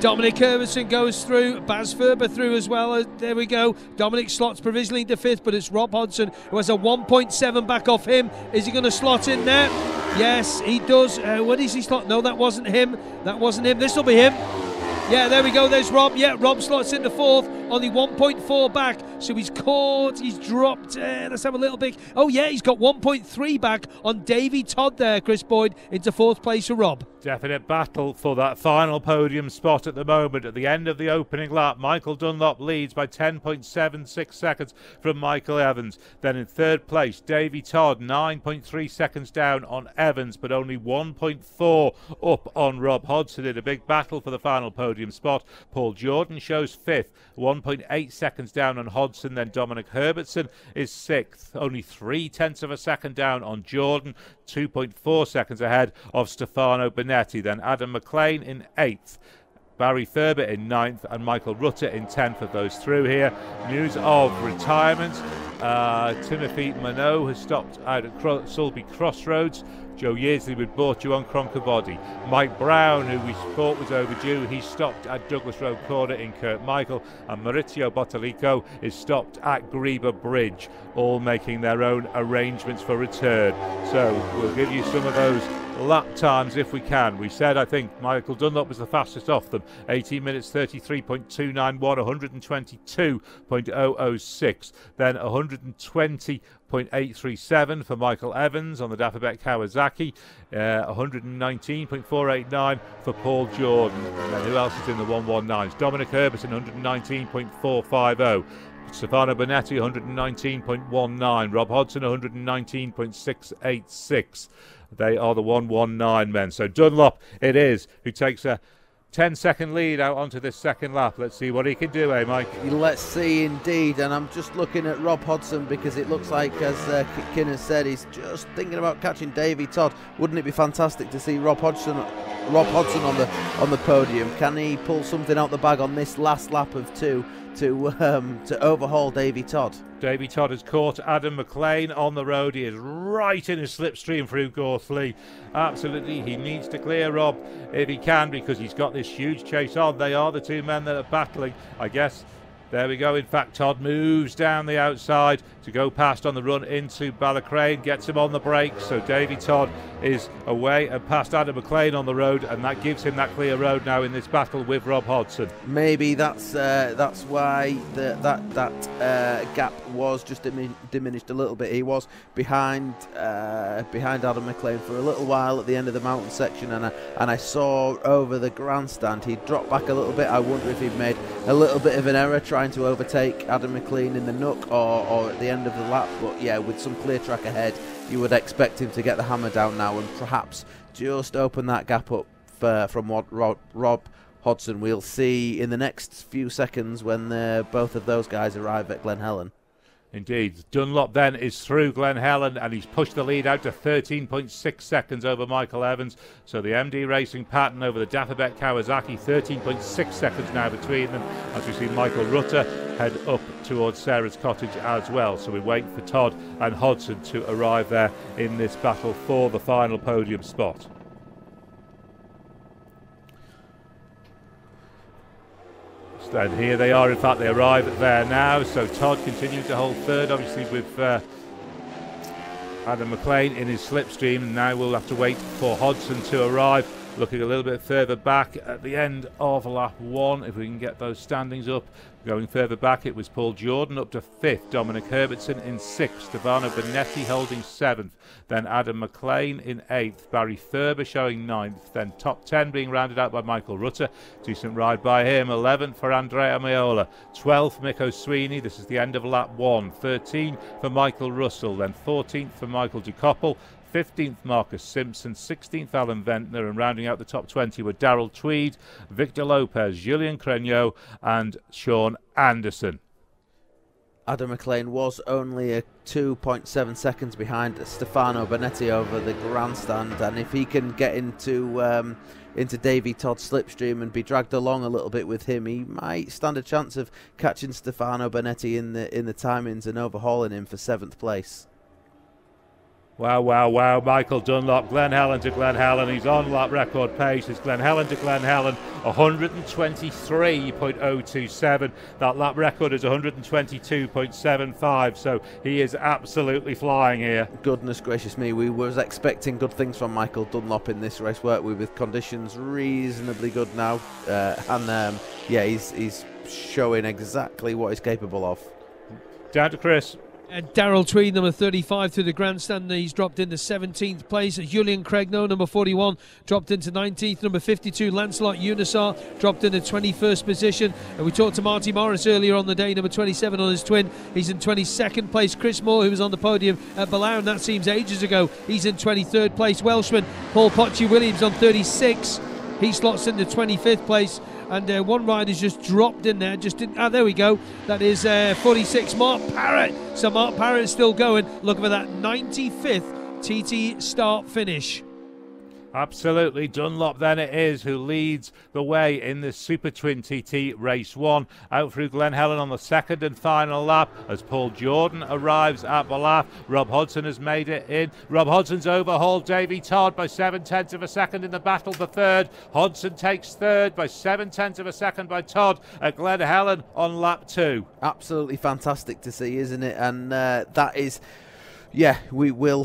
Dominic Herbertson goes through, Baz Ferber through as well. There we go. Dominic slots provisionally into 5th, but it's Rob Hodson who has a 1.7 back off him. Is he going to slot in there? Yes, he does. What is he slot? No, that wasn't him. That wasn't him. This will be him. Yeah, there we go. There's Rob. Yeah, Rob slots into 4th. only 1.4 back, so he's caught, he's dropped, let's have a little bit. Oh yeah, he's got 1.3 back on Davy Todd there, Chris Boyd, into 4th place for Rob. Definite battle for that final podium spot at the moment. At the end of the opening lap, Michael Dunlop leads by 10.76 seconds from Michael Evans. Then in 3rd place, Davy Todd, 9.3 seconds down on Evans, but only 1.4 up on Rob Hodgson in a big battle for the final podium spot. Paul Jordan shows 5th, 1.8 seconds down on Hodgson. Then Dominic Herbertson is 6th, only 0.3 of a second down on Jordan, 2.4 seconds ahead of Stefano Benetti. Then Adam McLean in 8th, Barry Thurber in 9th, and Michael Rutter in 10th of those through here. News of retirement. Timothy Minot has stopped out at Sulby Crossroads. Joe Yeardsley with Bortu on Cronkabody. Mike Brown, who we thought was overdue, he stopped at Douglas Road Corner in Kirkmichael, and Maurizio Bottalico is stopped at Greba Bridge, all making their own arrangements for return. So we'll give you some of those lap times if we can. We said, I think, Michael Dunlop was the fastest off them, 18 minutes 33.291, 122.006, then 120.837 for Michael Evans on the Dafabek Kawasaki, 119.489 for Paul Jordan. And then who else is in the 119s? Dominic Herbertson, 119.450. Stefano Bonetti, 119.19. Rob Hodgson, 119.686. They are the 119 men. So Dunlop it is, who takes a 10-second lead out onto this second lap. Let's see what he can do, Mike? Let's see indeed. And I'm just looking at Rob Hodgson because it looks like, as Kinner said, he's just thinking about catching Davy Todd. Wouldn't it be fantastic to see Rob Hodgson on the podium? Can he pull something out the bag on this last lap of 2 to overhaul Davy Todd? Davy Todd has caught Adam McLean on the road. He is right in his slipstream through Gorthley. Absolutely, he needs to clear Rob if he can, because he's got this huge chase on. They are the two men that are battling, I guess. There we go. In fact, Todd moves down the outside to go past on the run into Balacrane, gets him on the brakes. So Davy Todd is away and past Adam McLean on the road, and that gives him that clear road now in this battle with Rob Hodgson. Maybe that's why that gap was just diminished a little bit. He was behind Adam McLean for a little while at the end of the mountain section, and I saw over the grandstand he dropped back a little bit. I wonder if he'd made a little bit of an error trying to overtake Adam McLean in the nook or at the end of the lap. But yeah, with some clear track ahead, you would expect him to get the hammer down now and perhaps just open that gap up from what Rob Hodgson. We'll see in the next few seconds when both of those guys arrive at Glen Helen. Indeed. Dunlop then is through Glen Helen, and he's pushed the lead out to 13.6 seconds over Michael Evans. So the MD Racing pattern over the Dafabek Kawasaki, 13.6 seconds now between them, as we see Michael Rutter head up towards Sarah's Cottage as well. So we wait for Todd and Hodgson to arrive there in this battle for the final podium spot. And here they are. In fact, they arrive there now. So Todd continues to hold third, obviously, with Adam McLean in his slipstream. And now we'll have to wait for Hodgson to arrive. Looking a little bit further back at the end of lap 1, if we can get those standings up. Going further back, it was Paul Jordan up to 5th, Dominic Herbertson in 6th, Stefano Bonetti holding 7th, then Adam McLean in 8th, Barry Thurber showing 9th, then top 10 being rounded out by Michael Rutter. Decent ride by him. 11th for Andrea Meola, 12th Mikko Sweeney. This is the end of lap 1. 13 for Michael Russell, then 14th for Michael DeKoppel, 15th Marcus Simpson, 16th Alan Ventnor, and rounding out the top 20 were Darrell Tweed, Victor Lopez, Julian Crenio and Sean Anderson. Adam McLean was only 2.7 seconds behind Stefano Bonetti over the grandstand, and if he can get into Davy Todd's slipstream and be dragged along a little bit with him, he might stand a chance of catching Stefano Bonetti in the timings and overhauling him for 7th place. Wow, wow, wow. Michael Dunlop, Glen Helen to Glen Helen. He's on lap record pace. It's Glen Helen to Glen Helen, 123.027. That lap record is 122.75. So he is absolutely flying here. Goodness gracious me, we was expecting good things from Michael Dunlop in this race, weren't we, with conditions reasonably good now. Yeah, he's showing exactly what he's capable of. Down to Chris. And Daryl Tweed, number 35, through the grandstand. He's dropped into 17th place. Julian Craigno, number 41, dropped into 19th. Number 52, Lancelot Unisar, dropped into 21st position. And we talked to Marty Morris earlier on the day, number 27 on his twin. He's in 22nd place. Chris Moore, who was on the podium at Ballown, that seems ages ago, he's in 23rd place. Welshman Paul Potchy-Williams on 36. He slots into 25th place. And one rider's just dropped in there. Just didn't. There we go. That is 46, Mark Parrott. So Mark Parrott's still going. Looking for that 95th TT start finish. Absolutely. Dunlop then it is who leads the way in the Super Twin TT Race 1. Out through Glen Helen on the second and final lap as Paul Jordan arrives at Ballaugh. Rob Hodson has made it in. Rob Hodson's overhauled Davy Todd by 7/10 of a second in the battle for third. Hodson takes third by 7/10 of a second by Todd at Glen Helen on lap 2. Absolutely fantastic to see, isn't it? And that is... Yeah, will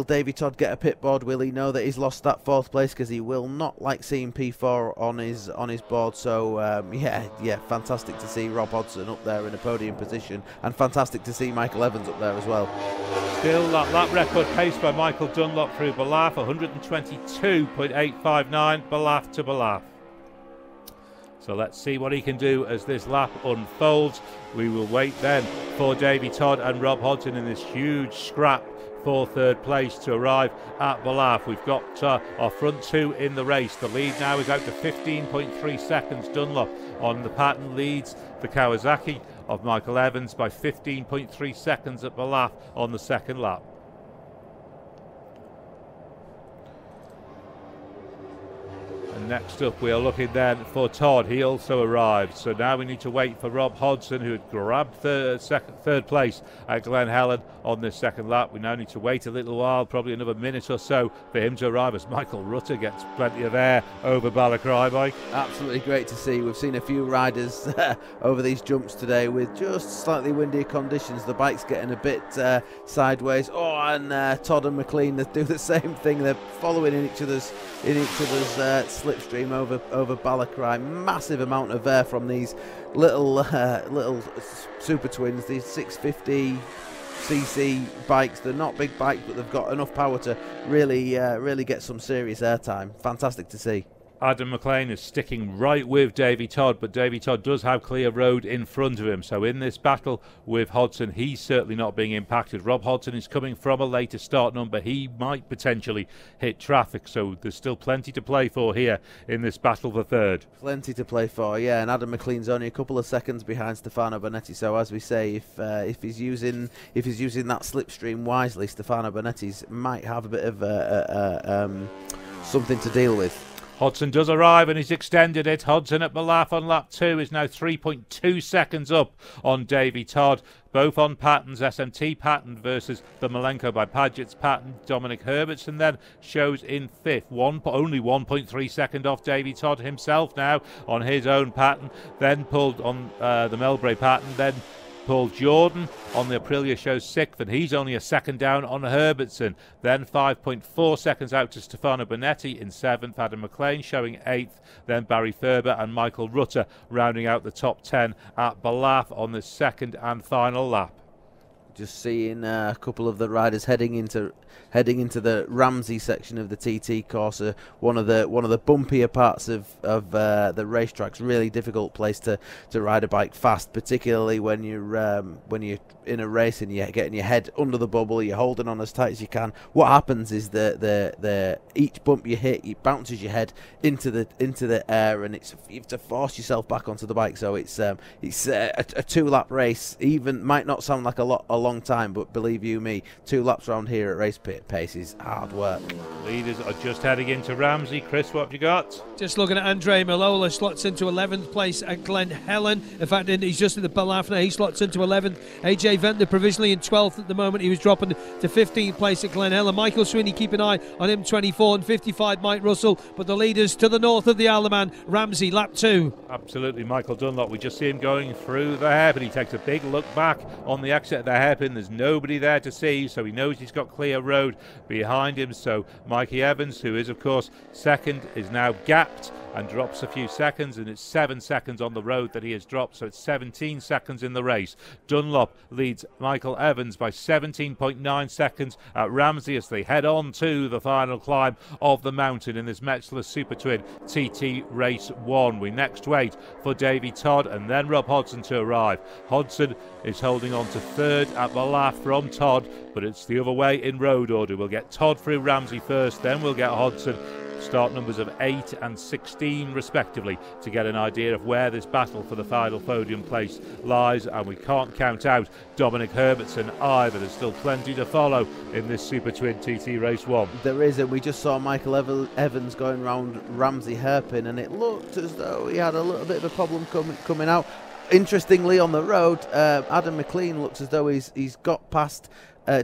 Davy Todd get a pit board? Will he know that he's lost that 4th place? Because he will not like seeing P4 on his board. So yeah, fantastic to see Rob Hodson up there in a podium position, and fantastic to see Michael Evans up there as well. Still that lap record pace by Michael Dunlop through Ballaugh, 122.859, Ballaugh to Ballaugh. So let's see what he can do as this lap unfolds. We will wait then for Davy Todd and Rob Hodson in this huge scrap for 3rd place to arrive at Ballaugh. We've got our front 2 in the race. The lead now is out to 15.3 seconds. Dunlop on the pattern leads the Kawasaki of Michael Evans by 15.3 seconds at Ballaugh on the 2nd lap. And next up we are looking then for Todd. He also arrived. So now we need to wait for Rob Hodson, who had grabbed third place at Glen Helen on this 2nd lap. We now need to wait a little while, probably another minute or so, for him to arrive as Michael Rutter gets plenty of air over Ballacry, Mike. Absolutely great to see. We've seen a few riders over these jumps today with just slightly windier conditions. The bike's getting a bit sideways. Oh, and Todd and McLean, they do the same thing. They're following in each other's slipstream over Ballacry. Massive amount of air from these little Super Twins, these 650cc bikes. They're not big bikes, but they've got enough power to really get some serious airtime. Fantastic to see. Adam McLean is sticking right with Davy Todd, but Davy Todd does have clear road in front of him. So in this battle with Hodson, he's certainly not being impacted. Rob Hodson is coming from a later start number. He might potentially hit traffic, so there's still plenty to play for here in this battle for 3rd. Plenty to play for, yeah. And Adam McLean's only a couple of seconds behind Stefano Bonetti. So as we say, if he's using that slipstream wisely, Stefano Bonetti's might have a bit of something to deal with. Hodson does arrive and he's extended it. Hodson at Ballaugh on lap 2 is now 3.2 seconds up on Davy Todd. Both on patterns, SMT pattern versus the Malenko by Padgett's pattern. Dominic Herbertson then shows in 5th. Only 1.3 seconds off Davy Todd himself now on his own pattern. Then pulled on the Melbray pattern. Then Paul Jordan on the Aprilia shows 6th, and he's only a second down on Herbertson. Then 5.4 seconds out to Stefano Bonetti in 7th. Adam McLean showing 8th. Then Barry Ferber and Michael Rutter rounding out the top 10 at Ballaugh on the 2nd and final lap. Just seeing a couple of the riders heading into the Ramsey section of the TT course, one of the bumpier parts of the racetrack's really difficult place to ride a bike fast, particularly when you're in a race and you're getting your head under the bubble, you're holding on as tight as you can. What happens is the each bump you hit, it bounces your head into the air, and you have to force yourself back onto the bike. So it's a 2-lap race. Even might not sound like a lot long time, but believe you me, 2 laps round here at race pit pace is hard work. Leaders are just heading into Ramsey. Chris, what have you got? Just looking at Andre Malola, slots into 11th place at Glen Helen. In fact, he's just in the Balaf now. He slots into 11th. AJ Venter provisionally in 12th at the moment. He was dropping to 15th place at Glen Helen. Michael Sweeney, keep an eye on him, 24 and 55, Mike Russell. But the leaders to the north of the Isle of Man, Ramsey, lap 2. Absolutely, Michael Dunlop. We just see him going through the hairpin. He takes a big look back on the exit of the hairpin. There's nobody there to see, so he knows he's got clear road behind him. So Mikey Evans, who is of course second, is now gapped and drops a few seconds, and it's 7 seconds on the road that he has dropped, so it's 17 seconds in the race. Dunlop leads Michael Evans by 17.9 seconds at Ramsey as they head on to the final climb of the mountain in this Metzeler Supertwin TT Race 1. We next wait for Davy Todd and then Rob Hodson to arrive. Hodson is holding on to third at Balaf from Todd, but it's the other way in road order. We'll get Todd through Ramsey first, then we'll get Hodson. Start numbers of 8 and 16 respectively to get an idea of where this battle for the final podium place lies, and we can't count out Dominic Herbertson either. There's still plenty to follow in this Super Twin TT Race 1. There is, and we just saw Michael Evans going round Ramsey hairpin, and it looked as though he had a little bit of a problem coming out. Interestingly, on the road, Adam McLean looks as though he's got past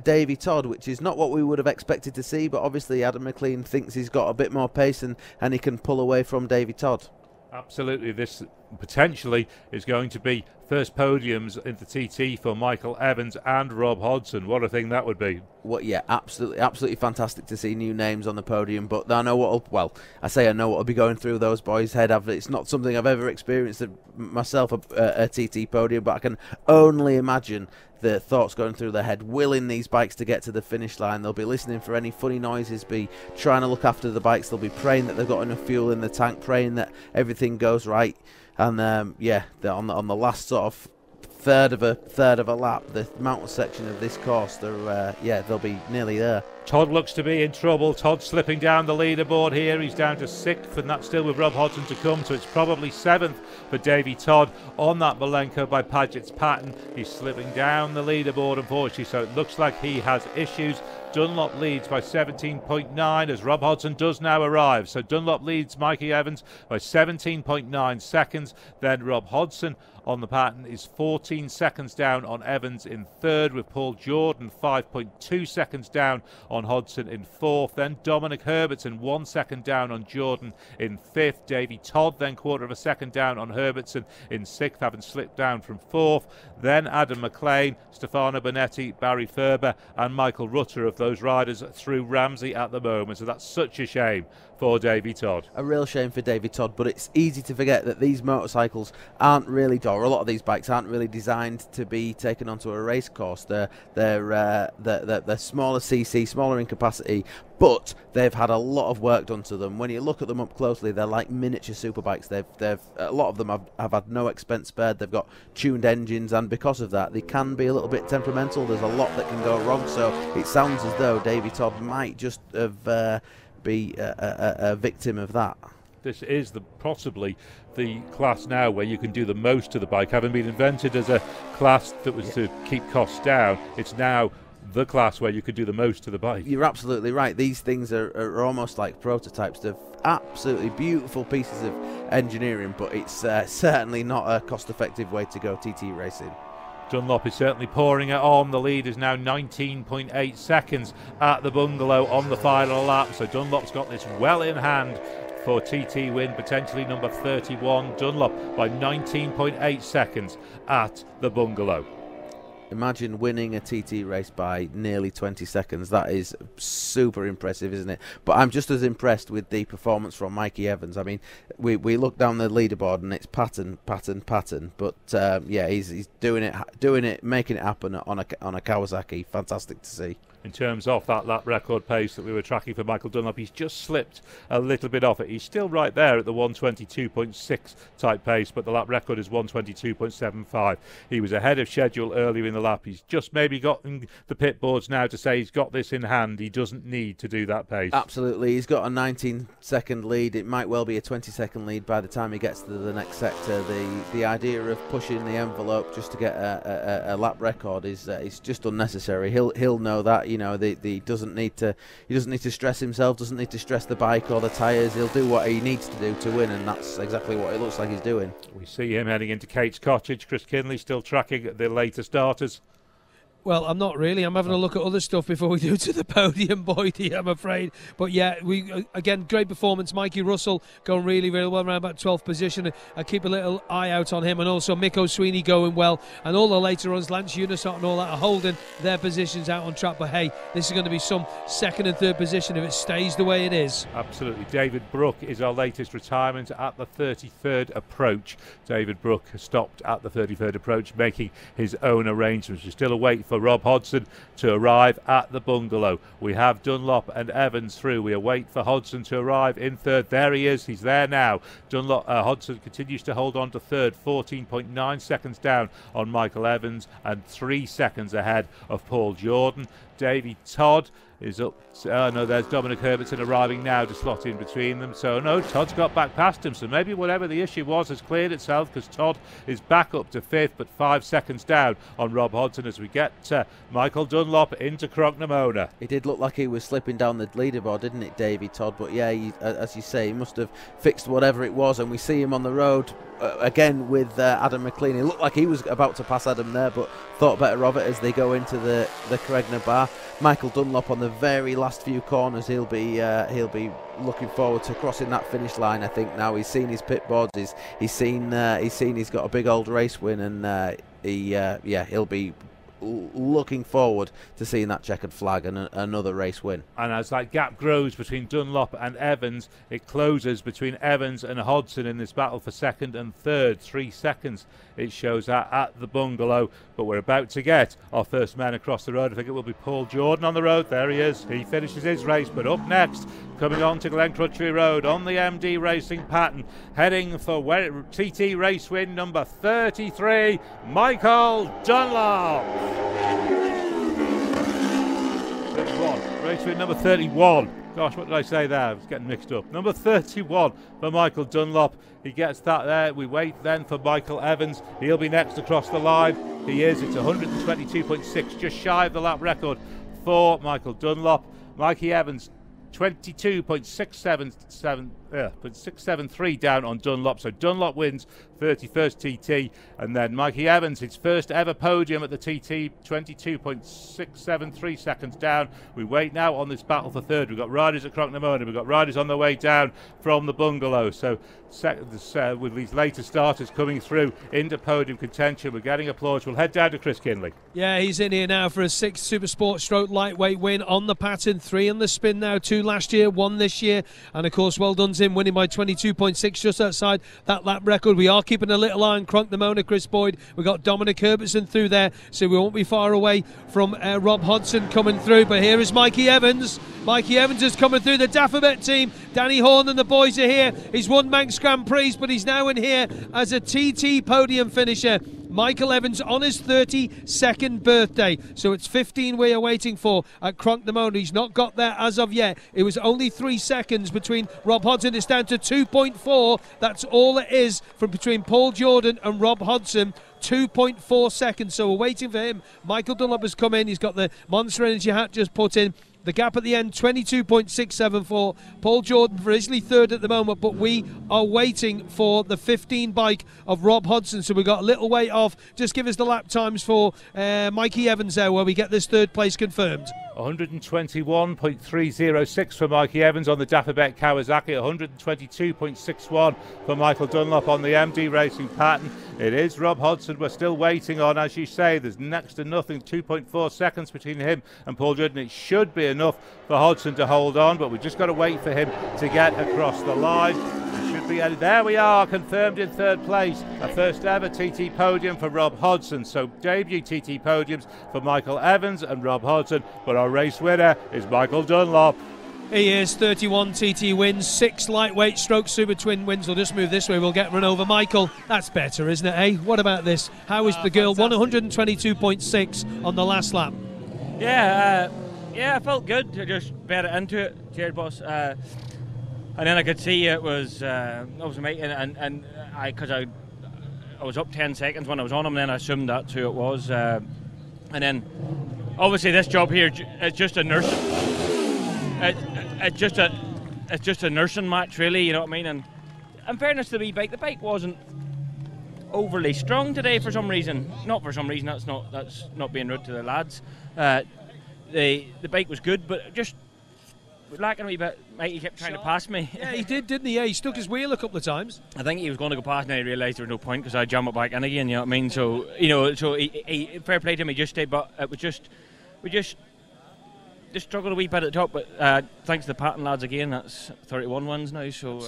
Davy Todd, which is not what we would have expected to see, but obviously Adam McLean thinks he's got a bit more pace and he can pull away from Davy Todd. Absolutely, this potentially is going to be first podiums in the TT for Michael Evans and Rob Hodson. What a thing that would be. Well, yeah, absolutely fantastic to see new names on the podium, but I know what'll be going through those boys' head. It's not something I've ever experienced myself, a TT podium, but I can only imagine the thoughts going through their head, willing these bikes to get to the finish line. They'll be listening for any funny noises, be trying to look after the bikes. They'll be praying that they've got enough fuel in the tank, praying that everything goes right. And they're on the last sort of third of a lap, the mountain section of this course, they'll be nearly there. Todd looks to be in trouble. Todd slipping down the leaderboard here. He's down to 6th, and that's still with Rob Hodson to come, so it's probably 7th for Davy Todd on that Malenko by Paget's pattern. He's slipping down the leaderboard, unfortunately, so it looks like he has issues. Dunlop leads by 17.9 as Rob Hodson does now arrive. So Dunlop leads Mikey Evans by 17.9 seconds. Then Rob Hodson on the pattern is 14 seconds down on Evans in third, with Paul Jordan 5.2 seconds down on Hodson in fourth. Then Dominic Herbertson 1 second down on Jordan in fifth. Davy Todd then quarter of a second down on Herbertson in sixth, having slipped down from fourth. Then Adam McLean, Stefano Bonetti, Barry Ferber and Michael Rutter of those riders through Ramsey at the moment. So that's such a shame for Davy Todd. A real shame for Davy Todd, but it's easy to forget that these motorcycles aren't really, or a lot of these bikes aren't really designed to be taken onto a race course. They're smaller CC, smaller in capacity, but they've had a lot of work done to them. When you look at them up closely, they're like miniature superbikes. A lot of them have had no expense spared. They've got tuned engines, and because of that, they can be a little bit temperamental. There's a lot that can go wrong, so it sounds as though Davy Todd might just have be a victim of that. This is possibly the class now where you can do the most to the bike. Having been invented as a class that was to keep costs down, it's now the class where you could do the most to the bike. You're absolutely right. These things are almost like prototypes. They're absolutely beautiful pieces of engineering, but it's certainly not a cost-effective way to go TT racing. Dunlop is certainly pouring it on. The lead is now 19.8 seconds at the bungalow on the final lap. So Dunlop's got this well in hand for TT win, potentially number 31. Dunlop by 19.8 seconds at the bungalow. Imagine winning a TT race by nearly 20 seconds. That is super impressive, isn't it? But I'm just as impressed with the performance from Mikey Evans. I mean, we look down the leaderboard and it's pattern. But yeah, he's doing it, making it happen on a Kawasaki. Fantastic to see. In terms of that lap record pace that we were tracking for Michael Dunlop, he's just slipped a little bit off it. He's still right there at the 122.6 type pace, but the lap record is 122.75. He was ahead of schedule earlier in the lap. He's just maybe got the pit boards now to say he's got this in hand. He doesn't need to do that pace. Absolutely. He's got a 19-second lead. It might well be a 20-second lead by the time he gets to the next sector. The idea of pushing the envelope just to get a lap record is just unnecessary. He'll know that. You know, he doesn't need to stress himself. Doesn't need to stress the bike or the tyres. He'll do what he needs to do to win, and that's exactly what it looks like he's doing. We see him heading into Kate's Cottage. Chris Kinley still tracking the later starters. Well, I'm not really. I'm having a look at other stuff before we do to the podium, Boydie, I'm afraid. But yeah, again, great performance. Mikey Russell going really, really well around about 12th position. I keep a little eye out on him. And also Mick Sweeney going well. And all the later runs, Lance Unisot and all that, are holding their positions out on track. But hey, this is going to be some second and third position if it stays the way it is. Absolutely. David Brook is our latest retirement at the 33rd approach. David Brook has stopped at the 33rd approach, making his own arrangements. We're still awaiting for Rob Hodgson to arrive at the bungalow. We have Dunlop and Evans through. We await for Hodgson to arrive in third. There he is. He's there now. Hodgson continues to hold on to third, 14.9 seconds down on Michael Evans and 3 seconds ahead of Paul Jordan. Davey Todd is up. No, there's Dominic Herbertson arriving now to slot in between them. So no, Todd's got back past him. So maybe whatever the issue was has cleared itself, because Todd is back up to fifth, but 5 seconds down on Rob Hodgson as we get Michael Dunlop into Crognamona. It did look like he was slipping down the leaderboard, didn't it, Davey Todd? But yeah, as you say, he must have fixed whatever it was, and we see him on the road again with Adam McLean. It looked like he was about to pass Adam there, but thought better of it as they go into the Cregna bar. Michael Dunlop on the very last few corners. He'll be looking forward to crossing that finish line. I think now he's seen his pit boards. He's seen he's got a big old race win, and he'll be looking forward to seeing that checkered flag and another race win. And as that gap grows between Dunlop and Evans, it closes between Evans and Hodgson in this battle for second and third. 3 seconds it shows at the bungalow. But we're about to get our first man across the road. I think it will be Paul Jordan on the road. There he is. He finishes his race. But up next, coming on to Glen Crutchley Road on the MD Racing pattern, heading for TT race win number 33, Michael Dunlop. 31. Race win number 31. Gosh, what did I say there? I was getting mixed up. Number 31 for Michael Dunlop. He gets that there. We wait then for Michael Evans. He'll be next across the line. He is. It's 122.6, just shy of the lap record for Michael Dunlop. Mikey Evans, 22.673 down on Dunlop. So Dunlop wins 31st TT, and then Mikey Evans, his first ever podium at the TT, 22.673 seconds down. We wait now on this battle for third. We've got riders at Crognamona, we've got riders on the way down from the bungalow. So with these later starters coming through into podium contention, we're getting applause. We'll head down to Chris Kinley. Yeah, he's in here now for a 6th Super Sport stroke lightweight win on the pattern. 3 on the spin now, 2 last year, 1 this year, and of course well done to him, winning by 22.6, just outside that lap record. We are keeping a little eye on Crognamona, Chris Boyd. We've got Dominic Herbertson through there, so we won't be far away from Rob Hodgson coming through. But here is Mikey Evans. Mikey Evans is coming through. The Daffabet team, Danny Horn and the boys are here. He's won Manx Grand Prix, but he's now in here as a TT podium finisher. Michael Evans on his 32nd birthday. So it's 15 we are waiting for at Crognamona. He's not got there as of yet. It was only 3 seconds between Rob Hodgson. It's down to 2.4. That's all it is from between Paul Jordan and Rob Hodgson. 2.4 seconds. So we're waiting for him. Michael Dunlop has come in. He's got the Monster Energy hat just put in. The gap at the end, 22.674. Paul Jordan for Isley third at the moment, but we are waiting for the 15 bike of Rob Hodgson, so we've got a little way off. Just give us the lap times for Mikey Evans there, where we get this third place confirmed. 121.306 for Mikey Evans on the Daffabet Kawasaki, 122.61 for Michael Dunlop on the MD Racing pattern. It is Rob Hodgson we're still waiting on, as you say. There's next to nothing, 2.4 seconds between him and Paul Jordan. It should be enough for Hodgson to hold on, but we've just got to wait for him to get across the line. There we are, confirmed in third place. A first ever TT podium for Rob Hodgson. So debut TT podiums for Michael Evans and Rob Hodgson, but our race winner is Michael Dunlop. He is 31 TT wins, 6 lightweight stroke super twin wins. We'll just move this way, we'll get run over. Michael, that's better, isn't it, eh? What about this? How is the girl? 122.6 on the last lap. Yeah, I felt good to just bet it into it. Cheers, boss. And then I could see it was mate, and I was up 10 seconds when I was on him, and then I assumed that's who it was. And then obviously this job here is just a nursing. It's just a nursing match, really. You know what I mean? And in fairness to the bike wasn't overly strong today for some reason. Not for some reason. That's not being rude to the lads. The bike was good, but just lacking a wee bit. Mikey kept trying to pass me. Yeah, he did, didn't he? Yeah, he stuck his wheel a couple of times. I think he was going to go past, and I realised there was no point because I jammed it back in again. You know what I mean? So he fair play to him, he just did. But it was we just struggled a wee bit at the top. But thanks to the Patton lads again, that's 31 wins now. So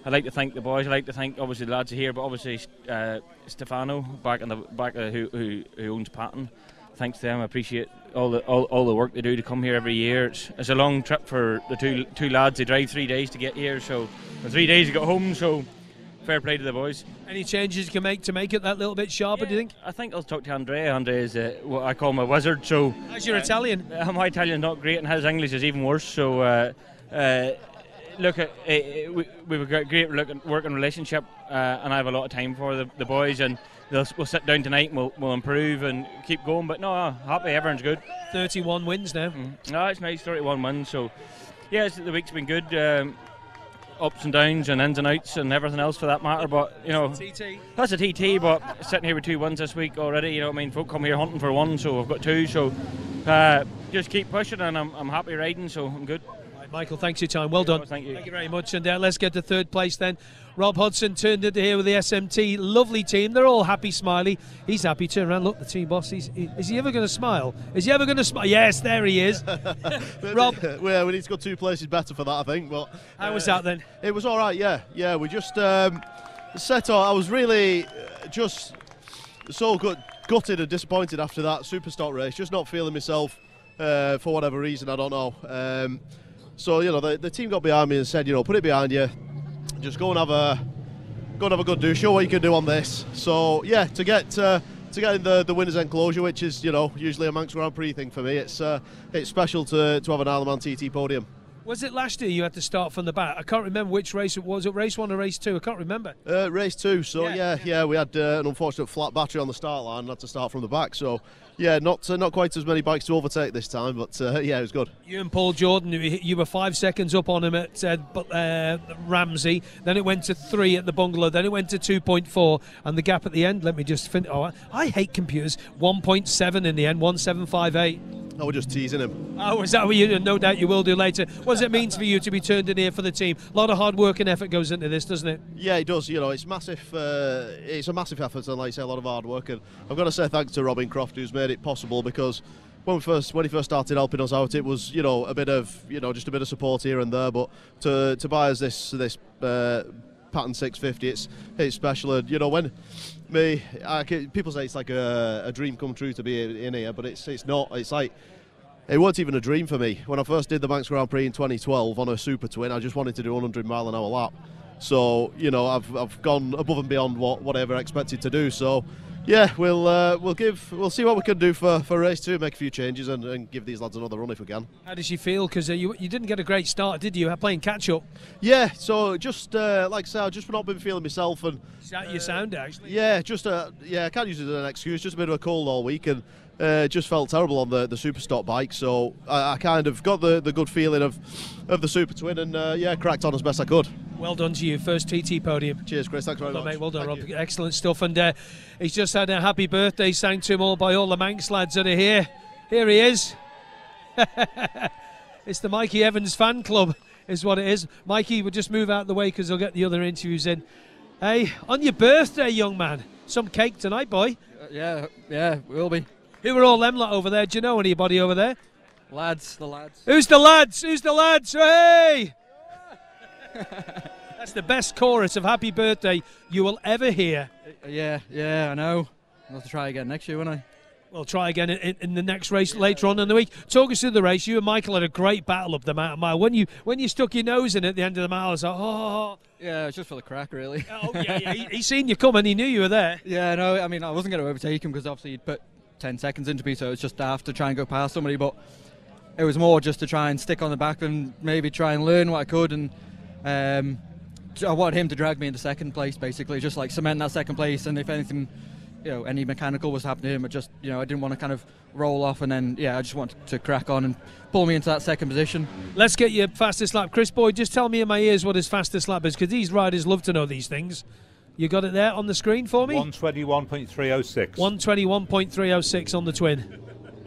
I'd like to thank the boys. I'd like to thank obviously the lads here, but obviously Stefano back who owns Patton. Thanks to them, I appreciate all the work they do to come here every year. It's a long trip for the two lads. They drive 3 days to get here, so for 3 days to get home. So fair play to the boys. Any changes you can make to make it that little bit sharper? Do you think? I think I'll talk to Andrea. Andrea is what I call my wizard. So how's your Italian? My Italian's not great, and his English is even worse. So look, we've a great working relationship, and I have a lot of time for the boys, and we'll sit down tonight and we'll improve and keep going. But no, happy, everyone's good. 31 wins now. No, it's nice, 31 wins. So yeah, the week's been good. Ups and downs and ins and outs and everything else for that matter. But you know, that's a TT. But sitting here with 2 wins this week already, you know what I mean. Folk come here hunting for one, so I've got 2. So just keep pushing, and I'm happy riding. So I'm good. Michael, thanks for your time. Well done. Thank you. Thank you very much. And let's get to 3rd place then. Rob Hudson turned into here with the SMT. Lovely team. They're all happy, smiley. He's happy. Turn around. Look, the team boss. Is he ever going to smile? Is he ever going to smile? Yes, there he is. Rob. Well, we need to go 2 places better for that, I think. But how was that then? It was all right. Yeah. We just set off. I was really just so gutted and disappointed after that Superstock race. Just not feeling myself for whatever reason. I don't know. So you know, the team got behind me and said, you know, put it behind you, just go and have a good do, show what you can do on this. So yeah, to get in the winners' enclosure, which is, you know, usually a Manx Grand Prix thing for me, it's special to have an Isle of Man TT podium. Was it last year you had to start from the back? I can't remember which race it was. Was it race 1 or race 2? I can't remember. Race 2. So yeah, we had an unfortunate flat battery on the start line and had to start from the back. So yeah, not quite as many bikes to overtake this time, but yeah, it was good. You and Paul Jordan, you were 5 seconds up on him at Ramsey. Then it went to 3 at the bungalow. Then it went to 2.4, and the gap at the end. Let me just finish. Oh, I hate computers. 1.7 in the end. 1.758. I was just teasing him. Oh, is that what you? No doubt you will do later. What does it mean for you to be turned in here for the team? A lot of hard work and effort goes into this, doesn't it? Yeah, it does. You know, it's massive. It's a massive effort, and like I say, a lot of hard work. And I've got to say thanks to Robin Croft, who's made it possible. Because when he first started helping us out, it was, you know, a bit of, you know, just a bit of support here and there. But to buy us this Patton 650, it's special. And you know, when people say it's like a dream come true to be in here, but it's not. It's like, it wasn't even a dream for me. When I first did the Manx Grand Prix in 2012 on a Super Twin, I just wanted to do a 100-mile-an-hour lap. So you know, I've gone above and beyond what I ever expected to do. So yeah, we'll see what we can do for race 2, make a few changes and give these lads another run if we can. How does you feel? Because you didn't get a great start, did you? Playing catch up. Yeah, so just like I said, I've just not been feeling myself, and you sound actually. Yeah, I can't use it as an excuse. Just a bit of a cold all week, and just felt terrible on the Superstock bike. So I kind of got the good feeling of the Super Twin, and yeah, cracked on as best I could. Well done to you, first TT podium. Cheers, Chris. Thanks very much. Mate. Well done, Rob. Excellent stuff. And he's just had a happy birthday sang to him all by all the Manx lads that are here. Here he is. It's the Mikey Evans fan club, is what it is. Mikey, we'll just move out of the way because I'll get the other interviews in. Hey, on your birthday, young man. Some cake tonight, boy. Yeah, will be. Who are all them lot over there? Do you know anybody over there? The lads. Who's the lads? Hey! That's the best chorus of happy birthday you will ever hear. Yeah, I know. I'll have to try again next year, won't I? We'll try again in the next race later on in the week. Talk us through the race. You and Michael had a great battle up the mountain mile. When you stuck your nose in at the end of the mile, I was like, oh. Yeah, it's just for the crack, really. Oh, yeah. He seen you coming. He knew you were there. Yeah, no, I mean, I wasn't going to overtake him because obviously he'd put 10 seconds into me, so it was just daft to try and go past somebody, but it was more just to try and stick on the back and maybe try and learn what I could, and I wanted him to drag me into second place, basically, just like cement that second place, and if anything, any mechanical was happening to him, I didn't want to kind of roll off, and then, I just wanted to crack on and pull me into that second position. Let's get your fastest lap. Chris Boyd, just tell me in my ears what his fastest lap is, because these riders love to know these things. You got it there on the screen for me? 121.306. 121.306 on the twin.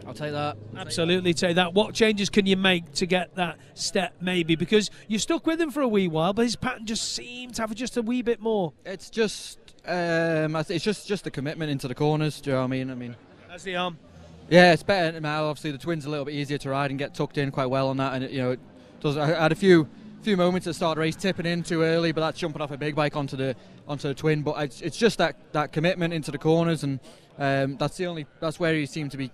I'll take that. Absolutely take that. What changes can you make to get that step, maybe? Because you stuck with him for a wee while, but his pattern just seemed to have just a wee bit more. It's just it's just the commitment into the corners. Do you know what I mean? That's the arm. Yeah, it's better now. Obviously, the twin's a little bit easier to ride and get tucked in quite well on that. And it does. I had a few moments at the start of the race tipping in too early, but that's jumping off a big bike onto the twin. But it's just that commitment into the corners, and that's where he seemed to be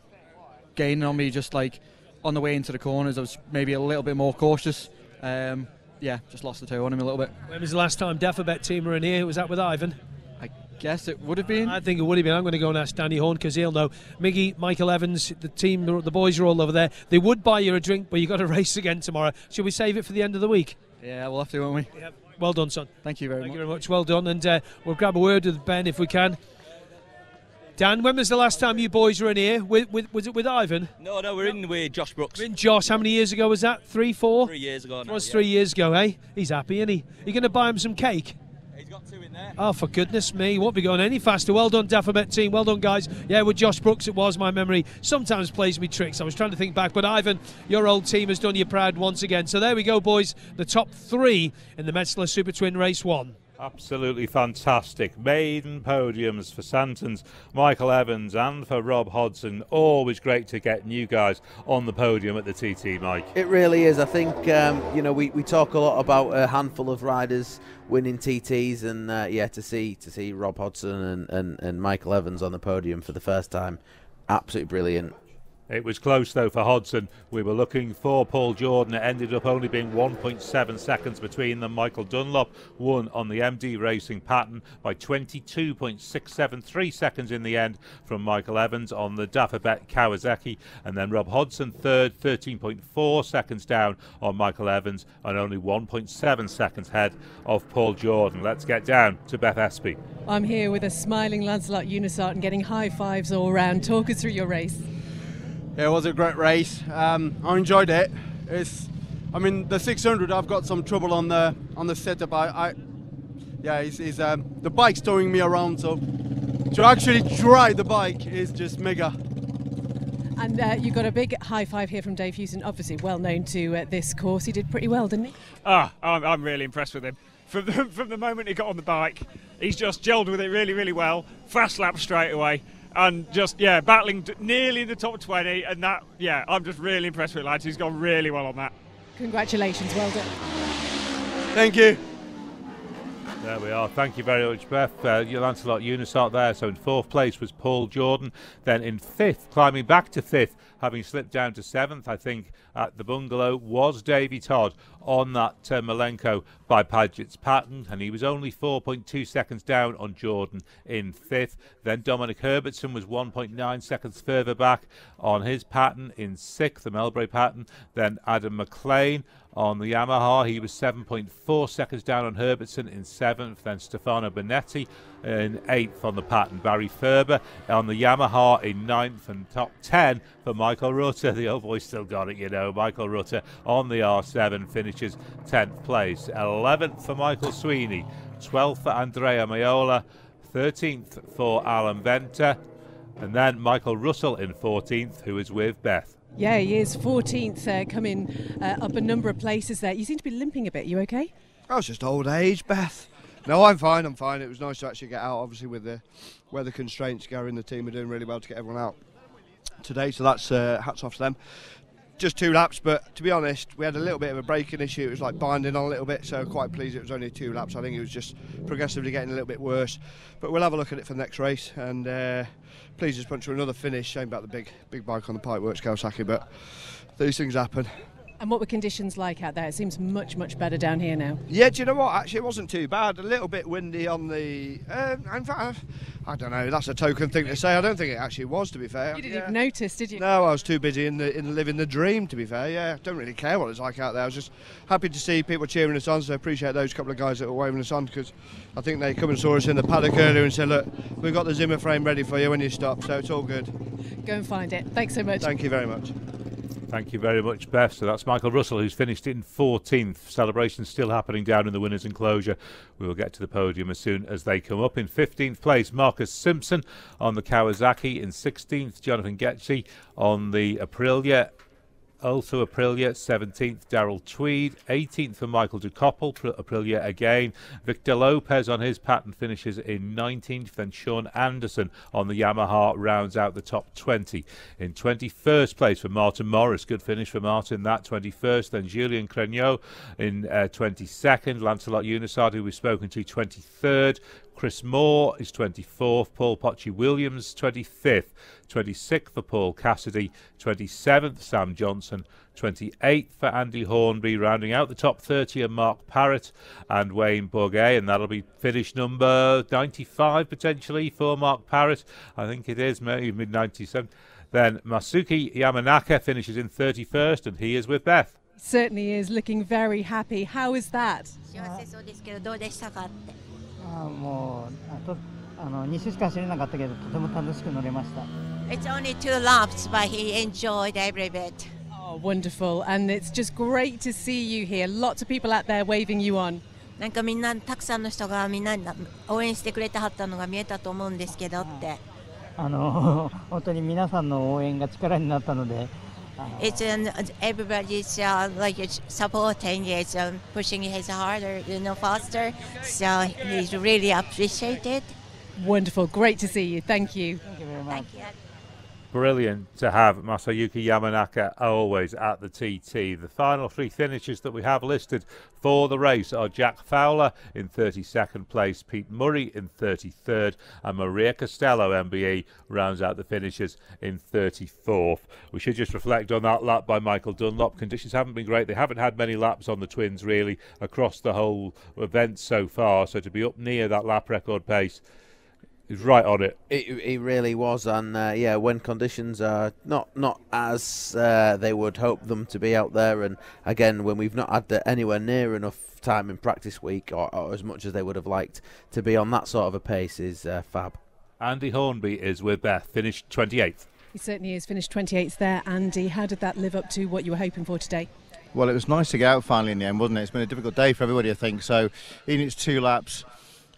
gaining on me. Just like on the way into the corners, I was maybe a little bit more cautious. Just lost the toe on him a little bit. When was the last time Daffabet team were in here? Was that with Ivan? I guess it would have been. I think it would have been. I'm going to go and ask Danny Horn because he'll know. Miggy, Michael Evans, the team, the boys are all over there. They would buy you a drink, but you've got to race again tomorrow. Should we save it for the end of the week? Yeah, we'll have to, won't we? Yeah. Well done, son. Thank you very much. Thank you very much. Well done. And we'll grab a word with Ben if we can. Dan, when was the last time you boys were in here? Was it with Ivan? No, we're in with Josh Brooks. We're in Josh. How many years ago was that? 3, 4? 3 years ago now. It was 3 years ago, eh? He's happy, isn't he? You going to buy him some cake? He's got 2 in there. Oh, for goodness me. Won't be going any faster. Well done, Daffabet team. Well done, guys. Yeah, with Josh Brooks it was. My memory sometimes plays me tricks. I was trying to think back, but Ivan, your old team has done you proud once again. So there we go, boys. The top 3 in the Metzeler Supertwin Race 1. Absolutely fantastic. Maiden podiums for Santons, Michael Evans and for Rob Hodson. Always great to get new guys on the podium at the TT, Mike. It really is. I think, we talk a lot about a handful of riders winning TTs, and to see Rob Hodson and Michael Evans on the podium for the first time, absolutely brilliant. It was close though for Hodson. We were looking for Paul Jordan. It ended up only being 1.7 seconds between them. Michael Dunlop won on the MD Racing pattern by 22.673 seconds in the end from Michael Evans on the Daffabet Kawasaki, and then Rob Hodson third, 13.4 seconds down on Michael Evans and only 1.7 seconds ahead of Paul Jordan. Let's get down to Beth Espy. I'm here with a smiling Lancelot Unisart and getting high fives all round. Talk us through your race. It was a great race. I enjoyed it. The 600. I've got some trouble on the setup. The bike's towing me around, so to actually try the bike is just mega. And you got a big high five here from Dave Hewson, obviously well known to this course. He did pretty well, didn't he? I'm really impressed with him. From the moment he got on the bike, he's just gelled with it really, really well. Fast lap straight away. And just, battling nearly in the top 20. And that, I'm just really impressed with it, lads. He's gone really well on that. Congratulations, well done. Thank you. There we are. Thank you very much, Beth. Lancelot Unisart there. So in 4th place was Paul Jordan. Then in 5th, climbing back to 5th, having slipped down to 7th, I think, at the bungalow, was Davey Todd on that Malenko by Paget's pattern, and he was only 4.2 seconds down on Jordan in 5th. Then Dominic Herbertson was 1.9 seconds further back on his pattern in 6th, the Melbury pattern. Then Adam McLean on the Yamaha, he was 7.4 seconds down on Herbertson in 7th. Then Stefano Bonetti in 8th on the pattern. Barry Ferber on the Yamaha in 9th, and top 10 for Michael Rutter. The old boy still got it, Michael Rutter on the R7 finishes 10th place. 11th for Michael Sweeney, 12th for Andrea Maiola, 13th for Alan Venter, and then Michael Russell in 14th, who is with Beth. Yeah, he is 14th, coming up a number of places there. You seem to be limping a bit. You okay? Oh, it's just old age, Beth. No, I'm fine. It was nice to actually get out, obviously, with the weather constraints. Gary and the team are doing really well to get everyone out today, so that's hats off to them. just 2 laps, but to be honest, we had a little bit of a braking issue. It was like binding on a little bit, so quite pleased it was only 2 laps. I think it was just progressively getting a little bit worse, but we'll have a look at it for the next race, and pleased as punch for another finish. Shame about the big bike on the Pipeworks Kawasaki, but these things happen. And what were conditions like out there? It seems much much better down here now. Yeah, do you know what? Actually, it wasn't too bad. A little bit windy on the. In fact, I don't know. That's a token thing to say. I don't think it actually was, to be fair. You didn't even notice, did you? No, I was too busy in living the dream, to be fair. Yeah, don't really care what it's like out there. I was just happy to see people cheering us on. So I appreciate those couple of guys that were waving us on, because I think they come and saw us in the paddock earlier and said, "Look, we've got the Zimmer frame ready for you when you stop." So it's all good. Go and find it. Thanks so much. Thank you very much. Thank you very much, Beth. So that's Michael Russell, who's finished in 14th. Celebrations still happening down in the winners' enclosure. We will get to the podium as soon as they come up. In 15th place, Marcus Simpson on the Kawasaki. In 16th, Jonathan Getchie on the Aprilia. Also Aprilia. 17th, Daryl Tweed. 18th for Michael de Koppel, Aprilia again. Victor Lopez on his pattern finishes in 19th. Then Sean Anderson on the Yamaha rounds out the top 20. In 21st place for Martin Morris. Good finish for Martin, that 21st. Then Julien Cregnaud in 22nd. Lancelot Unisard, who we've spoken to, 23rd. Chris Moore is 24th, Paul Potchy-Williams 25th, 26th for Paul Cassidy, 27th Sam Johnson, 28th for Andy Hornby, rounding out the top 30 are Mark Parrott and Wayne Bourget, and that'll be finish number 95 potentially for Mark Parrott. I think it is, maybe mid-97. Then Masuki Yamanaka finishes in 31st, and he is with Beth. Certainly is, looking very happy. How is that? もう2周しか走れなかったけどとても楽しく乗れました。It's only 2 laps, but he enjoyed every bit. Oh, wonderful. And it's just great to see you here. Lots of people out there waving you on. なんかみんなたくさんの人がみんな応援してくれてはったのが見えたと思うんですけどって。本当に皆さんの応援が力になったので。It's everybody's like supporting, it's pushing his harder, faster. So he's really appreciated. Wonderful, great to see you. Thank you. Thank you very much. Thank you. Brilliant to have Masayuki Yamanaka always at the TT. The final 3 finishes that we have listed for the race are Jack Fowler in 32nd place, Pete Murray in 33rd, and Maria Costello, MBE, rounds out the finishes in 34th. We should just reflect on that lap by Michael Dunlop. Conditions haven't been great. They haven't had many laps on the twins really across the whole event so far, so to be up near that lap record pace, he's right on it. It really was, and yeah, when conditions are not as they would hope them to be out there, and again, when we've not had anywhere near enough time in practice week, or as much as they would have liked to be on that sort of a pace, is fab. Andy Hornby is with Beth, finished 28th. He certainly is, finished 28th there. Andy, how did that live up to what you were hoping for today? Well, it was nice to get out finally in the end, wasn't it? It's been a difficult day for everybody, I think, so even it's 2 laps.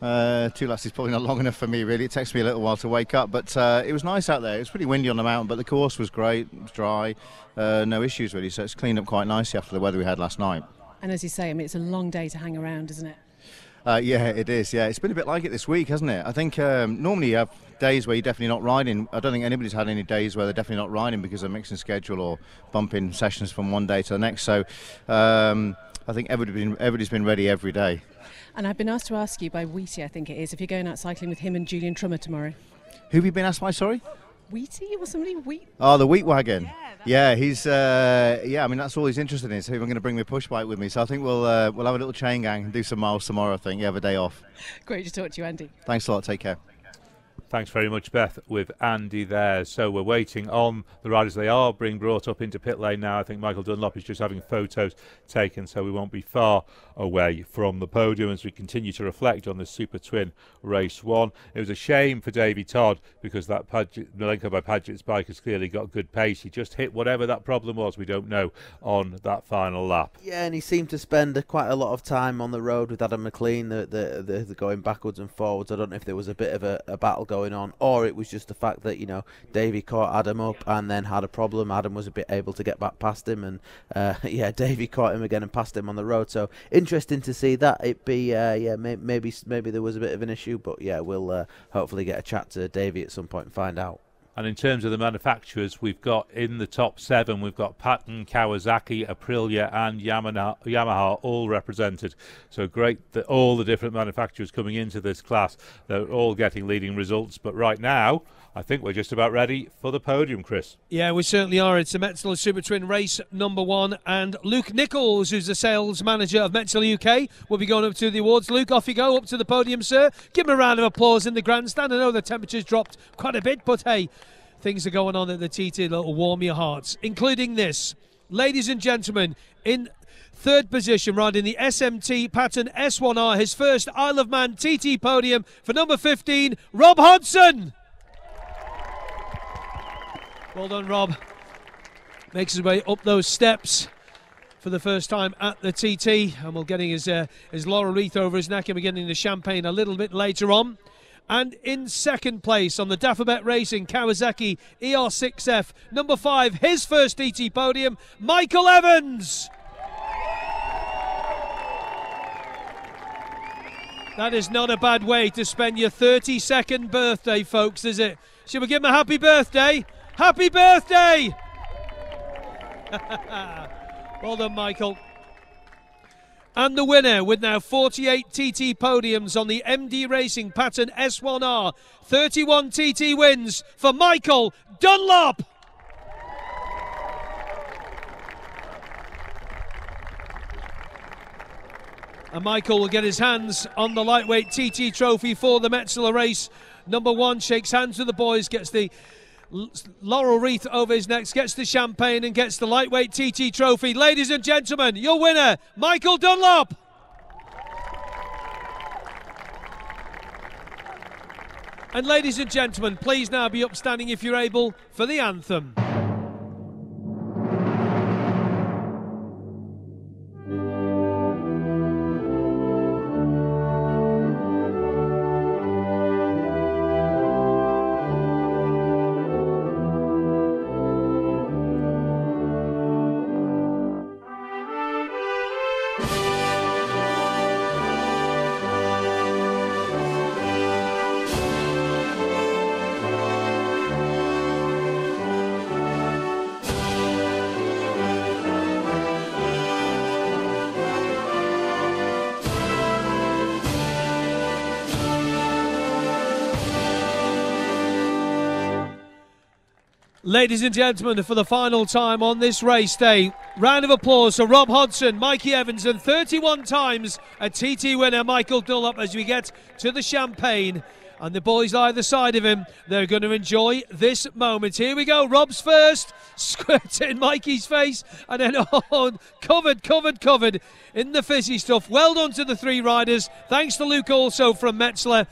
2 laps is probably not long enough for me really. It takes me a little while to wake up, but it was nice out there. It was pretty windy on the mountain, but the course was great. It was dry, no issues really, so it's cleaned up quite nicely after the weather we had last night. And as you say, I mean, it's a long day to hang around, isn't it? Yeah, it is. Yeah, it's been a bit like it this week, hasn't it? I think normally you have days where you're definitely not riding. I don't think anybody's had any days where they're definitely not riding because of mixing schedule or bumping sessions from one day to the next. So I think everybody's been ready every day. And I've been asked to ask you by Wheaty, I think it is, if you're going out cycling with him and Julian Trummer tomorrow. Who have you been asked by, sorry? Wheaty or somebody? Oh, the wheat wagon. Yeah, he's yeah. I mean, that's all he's interested in. So I'm going to bring my push bike with me. So I think we'll have a little chain gang and do some miles tomorrow. I think. You have a day off. Great to talk to you, Andy. Thanks a lot. Take care. Thanks very much, Beth, with Andy there. So we're waiting on the riders. They are being brought up into pit lane now. I think Michael Dunlop is just having photos taken, so we won't be far away from the podium as we continue to reflect on this Super Twin Race 1. It was a shame for Davey Todd because that Milenko by Padgett's bike has clearly got good pace. He just hit whatever that problem was, we don't know, on that final lap. Yeah, and he seemed to spend quite a lot of time on the road with Adam McLean, the going backwards and forwards. I don't know if there was a bit of a battle going on, or it was just the fact that, you know, Davey caught Adam up and then had a problem. Adam was a bit able to get back past him, and yeah, Davey caught him again and passed him on the road. So interesting to see that. It be yeah, maybe there was a bit of an issue, but yeah, we'll hopefully get a chat to Davey at some point and find out. And in terms of the manufacturers, we've got in the top 7, we've got Patton, Kawasaki, Aprilia and Yamaha all represented. So great that all the different manufacturers coming into this class, they're all getting leading results. But right now, I think we're just about ready for the podium, Chris. Yeah, we certainly are. It's the Metzeler Supertwin race number 1, and Luke Nichols, who's the sales manager of Metzeler UK, will be going up to the awards. Luke, off you go, up to the podium, sir. Give him a round of applause in the grandstand. I know the temperature's dropped quite a bit, but hey, things are going on at the TT that'll warm your hearts, including this. Ladies and gentlemen, in 3rd position, riding the SMT Patton S1R, his first Isle of Man TT podium for number 15, Rob Hodson. Well done, Rob. Makes his way up those steps for the first time at the TT, and we're getting his laurel wreath over his neck, and we're getting the champagne a little bit later on. And in 2nd place on the Dafabet Racing Kawasaki ER6F, number 5, his first TT podium, Michael Evans. That is not a bad way to spend your 32nd birthday, folks, is it? Should we give him a happy birthday? Happy birthday! Well done, Michael. And the winner, with now 48 TT podiums on the MD Racing Patton S1R, 31 TT wins for Michael Dunlop. And Michael will get his hands on the lightweight TT trophy for the Metzeler race. Number 1 shakes hands with the boys, gets the laurel wreath over his neck, gets the champagne and gets the lightweight TT trophy. Ladies and gentlemen, your winner, Michael Dunlop. And ladies and gentlemen, please now be upstanding if you're able for the anthem. Ladies and gentlemen, for the final time on this race day, round of applause for Rob Hodson, Mikey Evans, and 31 times a TT winner, Michael Dunlop, as we get to the champagne. And the boys either side of him, they're going to enjoy this moment. Here we go, Rob's first, squirt in Mikey's face, and then covered in the fizzy stuff. Well done to the 3 riders. Thanks to Luke also from Metzeler.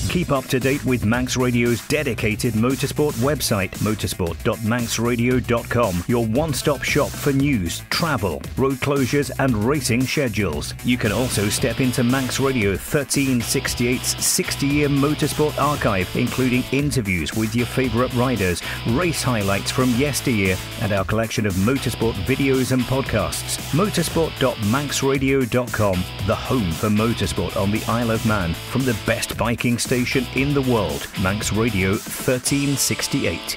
Keep up to date with Manx Radio's dedicated motorsport website, motorsport.manxradio.com, your one-stop shop for news, travel, road closures and racing schedules. You can also step into Manx Radio 1368's 60-year motorsport archive, including interviews with your favourite riders, race highlights from yesteryear, and our collection of motorsport videos and podcasts. Motorsport.manxradio.com, the home for motorsport on the Isle of Man, from the best biking station in the world, Manx Radio 1368.